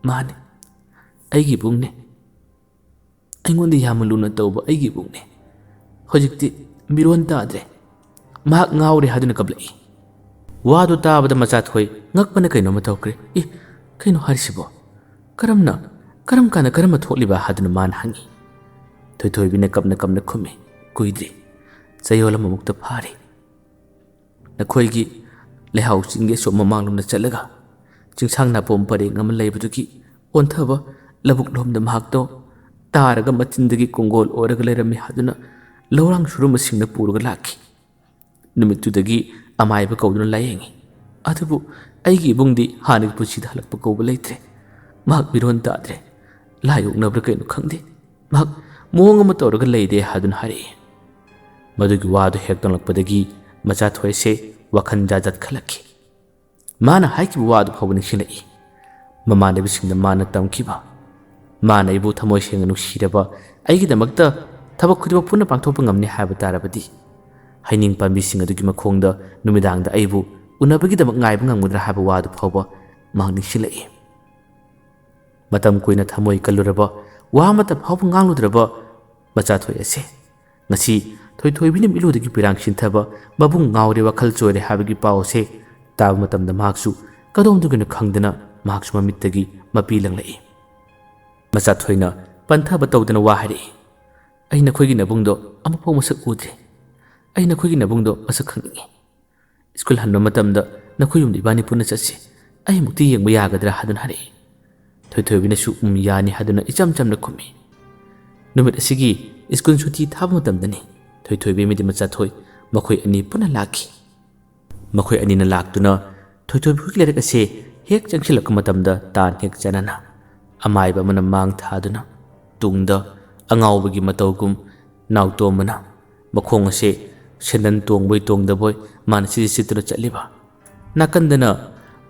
ꯃꯥꯅꯦ, ꯑꯩꯒꯤ ꯏꯕꯨꯡꯅꯦ꯫ ꯑꯩꯉꯣꯟꯗ ꯌꯥꯝꯅ ꯂꯨꯅ ꯇꯧꯕ ꯑꯩꯒꯤ ꯏꯕꯨꯡꯅꯦ꯫ ꯍꯧꯖꯤꯛꯇꯤ ꯃꯤꯔꯣꯟ ꯇꯥꯗ꯭ꯔꯦ꯫ ꯃꯍꯥꯛ ꯉꯥꯎꯔꯦ ꯍꯥꯏꯗꯨꯅ ꯀꯞꯂꯛꯏ꯫ ꯋꯥꯗꯨ ꯇꯥꯕꯗ ꯃꯆꯥꯊꯣꯏ ꯉꯛꯄꯅ ꯀꯩꯅꯣꯝꯃ ꯇꯧꯈ꯭ꯔꯦ꯫ ꯀꯩꯅꯣ ꯍꯥꯏꯔꯤꯁꯤꯕꯣ? ꯀꯔꯝ ꯀꯥꯟꯗ ꯀꯔꯝꯕ ꯊꯣꯛꯂꯤꯕ ꯍꯥꯏꯗꯨꯅ ꯃꯥꯅ ꯍꯪꯉꯤ꯫ ꯊꯣꯏꯊꯣꯏꯕꯤꯅ ꯀꯞꯅ ꯀꯞꯅ ꯈꯨꯝꯃꯤ, ꯀꯨꯏꯗ꯭ꯔꯤ, ꯆꯌꯣꯜ ꯑꯃꯃꯨꯛꯇ ꯐꯥꯔꯦ꯫ ꯅꯈꯣꯏꯒꯤ ꯂꯩꯍꯥꯎ ꯆꯤꯡꯒꯤ ꯑꯁꯣꯝ ꯃꯃꯥꯡꯂꯣꯝꯗ ꯆꯠꯂꯒ ꯆꯤꯡꯁꯥꯡ ꯅꯥꯄꯣꯝ ꯄꯔꯦꯡ ꯑꯃ ꯂꯩꯕꯗꯨꯒꯤ ꯑꯣꯟꯊꯕ ꯂꯧꯕꯨꯛ ꯂꯣꯝꯗ ꯃꯍꯥꯛꯇꯣ ꯇꯥꯔꯒ ꯃꯆꯤꯟꯗꯒꯤ ꯀꯣꯡꯒꯣꯜ ꯑꯣꯏꯔꯒ ꯂꯩꯔꯝꯃꯤ ꯍꯥꯏꯗꯨꯅ ꯂꯧꯔꯥꯡ ꯁꯨꯔꯨꯝꯕꯁꯤꯡꯅ ꯄꯨꯔꯒ ꯂꯥꯛꯈꯤ꯫ ꯅꯨꯃꯤꯠꯇꯨꯗꯒꯤ ꯑꯃꯥꯏꯕ ꯀꯧꯗꯨꯅ ꯂꯥꯌꯦꯡꯉꯤ꯫ ꯑꯗꯨꯕꯨ ꯑꯩꯒꯤ ꯏꯕꯨꯡꯗꯤ ꯍꯥꯟꯅꯒꯤ ꯄꯨꯟꯁꯤꯗ ꯍꯜꯂꯛꯄ ꯀꯧꯕ ꯂꯩꯇ꯭ꯔꯦ꯫ ꯃꯍꯥꯛ ꯃꯤꯔꯣꯟ ꯇꯥꯗ꯭ꯔꯦ꯫ ꯂꯥꯏꯌꯣꯛꯅꯕ꯭ꯔꯥ ꯀꯩꯅꯣ ꯈꯪꯗꯦ, ꯃꯍꯥꯛ ꯃꯑꯣꯡ ꯑꯃ ꯇꯧꯔꯒ ꯂꯩꯔꯦ ꯍꯥꯏꯗꯨꯅ ꯍꯥꯏꯔꯛꯏ꯫ ꯃꯗꯨꯒꯤ ꯋꯥꯗꯨ ꯍꯦꯛ ꯇꯝꯂꯛꯄꯗꯒꯤ ꯃꯆꯥꯊꯣꯏꯁꯦ ꯋꯥꯈꯜ ꯖꯥꯠ ꯖꯥꯠ ꯈꯜꯂꯛꯈꯤ꯫ ꯃꯥꯅ ꯍꯥꯏꯈꯤꯕ ꯋꯥꯗꯨ ꯐꯥꯎꯕ ꯅꯤꯡꯁꯤꯡꯂꯛꯏ꯫ ꯃꯃꯥꯟꯅꯕꯤꯁꯤꯡꯗ ꯃꯥꯅ ꯇꯝꯈꯤꯕ, ꯃꯥꯅ ꯑꯩꯕꯨ ꯊꯃꯣꯏ ꯁꯦꯡꯅ ꯅꯨꯡꯁꯤꯔꯕ, ꯑꯩꯒꯤꯗꯃꯛꯇ ꯊꯕꯛ ꯈꯨꯗꯤꯡꯃꯛ ꯄꯨꯟꯅ ꯄꯥꯡꯊꯣꯛꯄ ꯉꯝꯅꯤ ꯍꯥꯏꯕ ꯇꯥꯔꯕꯗꯤ ꯍꯩꯅꯤꯡ ꯄꯥꯝꯕꯤꯁꯤꯡ ꯑꯗꯨꯒꯤ ꯃꯈꯣꯡꯗ ꯅꯨꯃꯤꯗꯥꯡꯗ ꯑꯩꯕꯨ ꯎꯅꯕꯒꯤꯗꯃꯛ ꯉꯥꯏꯕ ꯉꯝꯒꯗ꯭ꯔꯥ ꯍꯥꯏꯕ ꯋꯥꯗꯨ ꯐꯥꯎꯕ ꯃꯍꯥꯛ ꯅꯤꯡꯁꯤꯡꯂꯛꯏ꯫ ꯃꯇꯝ ꯀꯨꯏꯅ ꯊꯃꯣꯏ ꯀꯜꯂꯨꯔꯕ, ꯋꯥ ꯑꯃꯠꯇ ꯐꯥꯎꯕ ꯉꯥꯡꯂꯨꯗ꯭ꯔꯕ ꯃꯆꯥꯊꯣꯏ ꯑꯁꯦ ꯉꯁꯤ ꯊꯣꯏꯊꯣꯏꯕꯤꯅ ꯃꯤꯠꯂꯨꯗꯒꯤ ꯄꯤꯔꯥꯡ ꯁꯤꯟꯊꯕ, ꯃꯕꯨꯡ ꯉꯥꯎꯔꯦ ꯋꯥꯈꯜ ꯆꯣꯏꯔꯦ ꯍꯥꯏꯕꯒꯤ ꯄꯥꯎ ꯑꯁꯦ ꯇꯥꯕ ꯃꯇꯝꯗ ꯃꯍꯥꯛꯁꯨ ꯀꯗꯣꯝꯗꯒꯤꯅꯣ ꯈꯪꯗꯅ ꯃꯍꯥꯛꯁꯨ ꯃꯃꯤꯠꯇꯒꯤ ꯃꯄꯤ ꯂꯪꯂꯛꯏ꯫ ꯃꯆꯥꯊꯣꯏꯅ ꯄꯟꯊꯕ ꯇꯧꯗꯅ ꯋꯥ ꯍꯥꯏꯔꯛꯏ꯫ ꯑꯩ ꯅꯈꯣꯏꯒꯤ ꯅꯕꯨꯡꯗꯣ ꯑꯃꯨꯛꯐꯥꯎ ꯃꯁꯛ ꯎꯗ꯭ꯔꯤ꯫ ꯑꯩ ꯅꯈꯣꯏꯒꯤ ꯅꯕꯨꯡꯗꯣ ꯃꯁꯛ ꯈꯪꯅꯤꯡꯉꯤ꯫ ꯁ꯭ꯀꯨꯜ ꯍꯟꯕ ꯃꯇꯝꯗ ꯅꯈꯣꯏ ꯌꯨꯝꯗ ꯏꯕꯥꯅꯤ ꯄꯨꯟꯅ ꯆꯠꯁꯤ꯫ ꯑꯩ ꯑꯃꯨꯛꯇꯤ ꯌꯦꯡꯕ ꯌꯥꯒꯗ꯭ꯔꯥ ꯍꯥꯏꯗꯨꯅ ꯍꯥꯏꯔꯛꯏ꯫ ꯊꯣꯏꯊꯣꯏꯕꯤꯅꯁꯨ ꯌꯥꯅꯤ ꯍꯥꯏꯗꯨꯅ ꯏꯆꯝ ꯆꯝꯅ ꯈꯨꯝꯃꯤ꯫ ꯅꯨꯃꯤꯠ ꯑꯁꯤꯒꯤ ꯁ꯭ꯀꯨꯜ ꯁꯨꯇꯤ ꯊꯥꯕ ꯃꯇꯝꯗꯅꯤ ꯊꯣꯏꯊꯣꯏꯕꯤ ꯑꯃꯗꯤ ꯃꯆꯥꯊꯣꯏ ꯃꯈꯣꯏ ꯑꯅꯤ ꯄꯨꯟꯅ ꯂꯥꯛꯈꯤ꯫ ꯃꯈꯣꯏ ꯑꯅꯤꯅ ꯂꯥꯛꯇꯨꯅ ꯊꯣꯏꯊꯣꯏꯕꯤꯒꯤ ꯂꯥꯏꯔꯤꯛ ꯑꯁꯦ hek changsilak matamda tan hek chanana amaiba mana mang thaduna tungda angawbagi matawgum nautomana makhong ase sendan tongboy tongdaboy man si sitra chaliba nakandana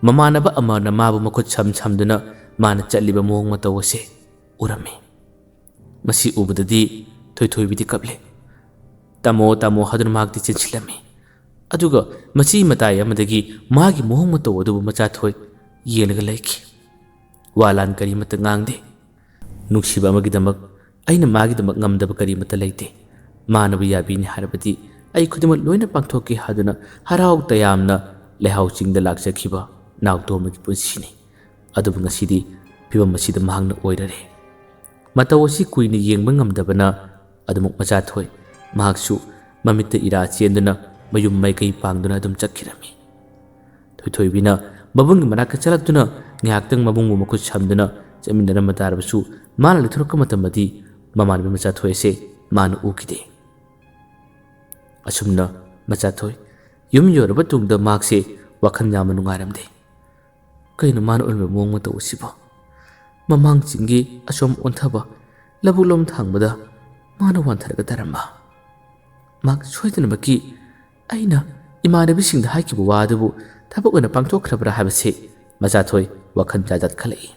mamanaba amana mabu makhut samduna man chaliba mong mataw ase urame masi ubudadi thoi bidi kable tamo hadun magdi chinchilami aduga machi matai amadagi magi mohong mataw adubu macha thoi yelaga laiki walan kari mata ngangde nuksiba magidamak aina magidamak ngamdaba kari mata laite manaba yabini harabati ai khudima loina pangthoki haduna harau tayamna lehau chingda lakchakhiba nautomagi punsini adubu ngasidi pibam masida mahangna oirare mataw asi kuina yengba ngamdabana adumuk macha thoi mahaksu mamitta ira chenduna mayum maikai pangduna adum chakhirami thoi mabungi manaka chalakduna ngaktang mabungbu makut samduna chaminana matarabsu mana lithurka matamadi mamanbi macha thoi se mana ukide asumna macha thoi yum yoraba tungda makse wakhan yama nungaramde kaina mana ulme mong mata usiba mamang chingi asom onthaba labulom thangbada mana wantharaga tarama mak soidana baki aina imanabi singda haikibu wadabu tabuk ona pangthokhrabra habase macha thoi wakhan jajat khalai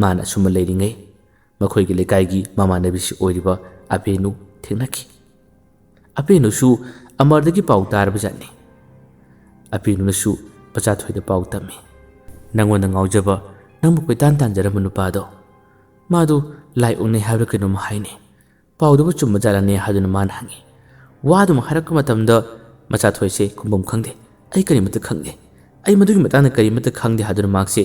mana suma leiringai makhoi gi lekai gi mamanabi si oiriba apenu thengnaki apenu su amardagi pau tarba jani apenu su macha thoi da pau tami nangon ngaujaba nangbu petan tanjara manupado madu lai unne habra kenu mahaini paudu chumma jalane haduna man hangi wadu maharak matamda macha thoi se kumbum khangde ai kari mata khangde ai madugi matana kari mata khangde haduna makse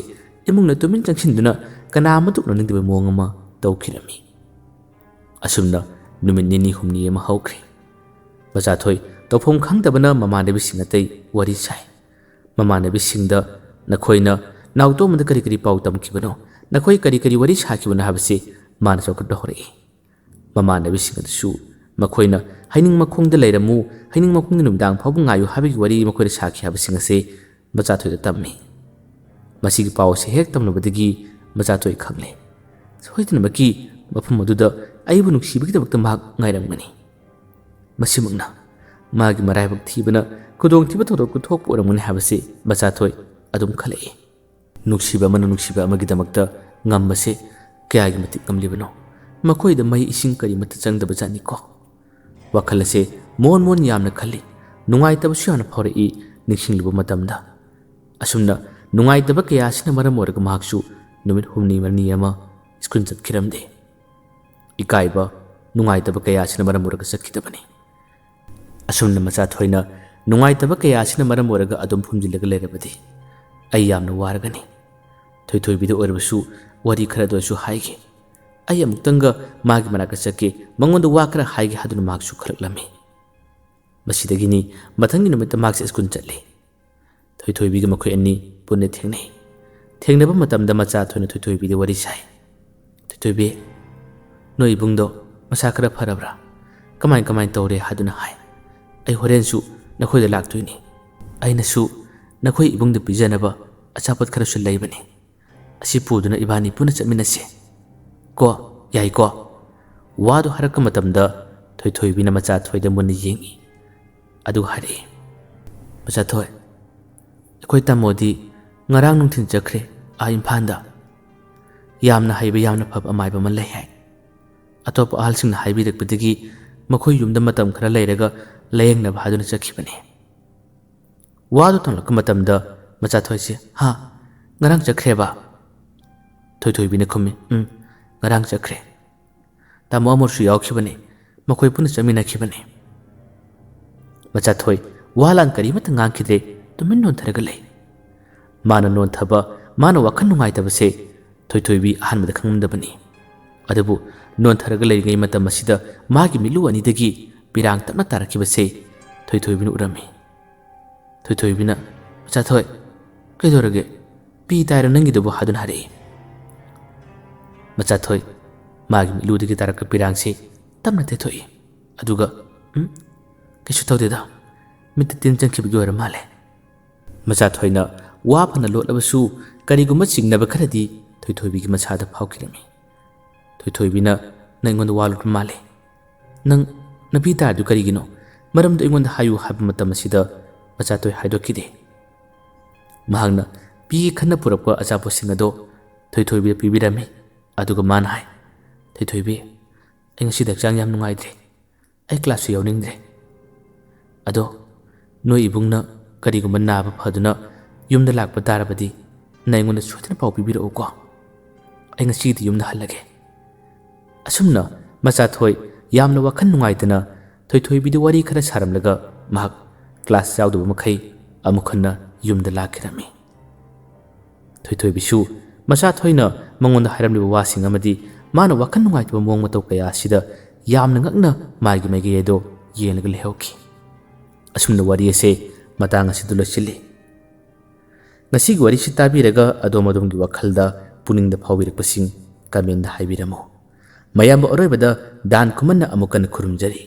imungna tumin changchinduna kana matuk no ningde mongama tawkhirami asumna numin nini humni ma hawkre macha thoi tawphom khangdabana mamanabi singatei wari sai mamanabi singda nakhoina nautomda kari pau tamkhibano nakhoi kari wari sakhibana habse mana chokda hore mamanabi singatu makhoina haining makhongda leiramu haining makhongda numdang phabu ngayu habigi wari makhoina sakhi habsing ase macha thoi da tammi masigi pau se hek tamnabadagi macha thoi khangle soidna maki mafum aduda aibu nuksibigi dabakta mak ngairamgani masimugna magi maraibak thibana kudong thiba thoro kuthok poramuni habase macha thoi adum khalai nuksiba amagi damakta ngambase kayagi matik ngamlibano makhoi da mai ising kari mata changdaba jani ko wakhalase mon yamna khali nungai tabu syana phori niksingluba matamda asumna nungai taba kaya sina maram orga mahaksu numit humni marni ama skun chatkiramde ikaiba nungai taba kaya sina maram orga sakhitabani asumna macha thoina nungai taba kaya sina maram orga adum phumjilaga lerabadi ai yamna waragani thoi bidu orbasu wari khara dosu haige ai amuktanga magi manaka chake mangonda wakra haige haduna maksu kharaklami masidagini mathangi numita makse skun chatli thoi biga makhoi ani punne thengnaba matamda macha thoina thoi bidu wari sai thoi bi noi bungdo masa khara pharabra kamai tawre haduna hai ai horensu nakhoi da laktoini aina su nakhoi ibungda pijanaba achapat khara su laibani asi puduna ibani puna chaminase ko yai ko wadu haraka matamda thoi bina macha thoida munni yengi adu hari macha thoi koi tamodi ngarang nungthin chakre a imphanda yamna haiba yamna phab amaiba man lai hai atop alsingna haibi rekpedagi makhoi yumda matam khara leiraga layengna bhaduna chakhibani wadu tanglak matamda macha thoi se ha ngarang chakre ba thoi bina khumi ngarang chakre tamo amor su yaukibani makhoi puna chamina khibani macha thoi walan kari mata ngangkhide tumin non tharaga lei mana non thaba mana wakhan nungai tabase thoi bi ahanmada khangmdabani adabu non tharaga lei ngai mata masida magi milu ani dagi pirang tapna tarakibase thoi bina urami thoi bina macha thoi kaidorage pi tayra nangi dubu hadun hari macha thoi magi milu dagi taraka pirang se tamna te thoi aduga kisu tawdeda mit tin changkhibgi ora male macha thoina वा फना लोटलबसु करिगुम्बा चिंगनबा खरदी थोइथोइबीगी मसादा फाउखिरमी थोइथोइबीना नंगोंदा वालुर माले नंग नपी तारदु करिगिनो मरमदो इंगोंदा हायु हाबा मतम असिदा मचाथोइ हाइदोकिदे महांगना पी खन्ना पुरपा अचापोसिंग अदो थोइथोइबी पीबिरमी अदुगा मान हाय थोइथोइबी ꯑꯩ ꯉꯁꯤꯗ ꯍꯛꯆꯥꯡ ꯌꯥꯝ ꯅꯨꯡꯉꯥꯏꯇ꯭ꯔꯦ ꯑꯩ ꯀ꯭ꯂꯥꯁꯁꯨ ꯌꯥꯎꯅꯤꯡꯗ꯭ꯔꯦ ꯑꯗꯣ ꯅꯣꯏ ꯏꯕꯨꯡꯅ ꯀꯔꯤꯒꯨꯝꯕ ꯅꯥꯕ ꯐꯗꯨꯅ ꯌꯨꯝꯗ ꯂꯥꯛꯄ ꯇꯥꯔꯕꯗꯤ ꯅꯪ ꯑꯩꯉꯣꯟꯗ ꯁꯣꯏꯗꯅ ꯄꯥꯎ ꯄꯤꯕꯤꯔꯛꯎꯀꯣ ꯑꯩ ꯉꯁꯤꯒꯤꯗꯤ ꯌꯨꯝꯗ ꯍꯜꯂꯒꯦ ꯑꯁꯨꯝꯅ ꯃꯆꯥꯊꯣꯏ ꯌꯥꯝꯅ ꯋꯥꯈꯜ ꯅꯨꯡꯉꯥꯏꯇꯅ ꯊꯣꯏꯊꯣꯏꯕꯤꯗ ꯋꯥꯔꯤ ꯈꯔ ꯁꯥꯔꯝꯂꯒ ꯃꯍꯥꯛ ꯀ꯭ꯂꯥꯁ ꯌꯥꯎꯗꯕ ꯃꯈꯩ ꯑꯃꯨꯛ ꯍꯟꯅ ꯌꯨꯝꯗ ꯂꯥꯛꯈꯤꯔꯝꯃꯤ ꯊꯣꯏꯊꯣꯏꯕꯤꯁꯨ ꯃꯆꯥꯊꯣꯏꯅ ꯃꯉꯣꯟꯗ ꯍꯥꯏꯔꯝꯂꯤꯕ ꯋꯥꯁꯤꯡ ꯑꯃꯗꯤ ꯃꯥꯅ ꯋꯥꯈꯜ ꯅꯨꯡꯉꯥꯏꯇꯕ ꯃꯑꯣꯡ ꯃꯇꯧ ꯀꯌꯥ ꯑꯁꯤꯗ ꯌꯥꯝꯅ ꯉꯛꯅ ꯃꯥꯒꯤ ꯃꯥꯏꯀꯩ ꯑꯗꯣ ꯌꯦꯡꯂꯒ ꯂꯩꯍꯧꯈꯤ ꯑꯁꯨꯝꯅ ꯋꯥꯔꯤ ꯑꯁꯤ ꯃꯇꯥꯡ ꯑꯁꯤꯗ ꯂꯣꯏꯁꯤꯜꯂꯤ ꯉꯁꯤꯒꯤ ꯋꯥꯔꯤꯁꯤ ꯇꯥꯕꯤꯔꯒ ꯑꯗꯣꯝ ꯑꯗꯣꯝꯒꯤ ꯋꯥꯈꯜꯗ ꯄꯨꯛꯅꯤꯡꯗ ꯐꯥꯎꯕꯤꯔꯛꯄꯁꯤꯡ ꯀꯃꯦꯟꯗ ꯍꯥꯏꯕꯤꯔꯝꯃꯨ ꯃꯌꯥꯝꯕ ꯑꯔꯣꯏꯕꯗ ꯗꯥꯟ ꯈꯨꯃꯟꯅ ꯑꯃꯨꯛ ꯍꯟꯅ ꯈꯨꯔꯨꯝꯖꯔꯤ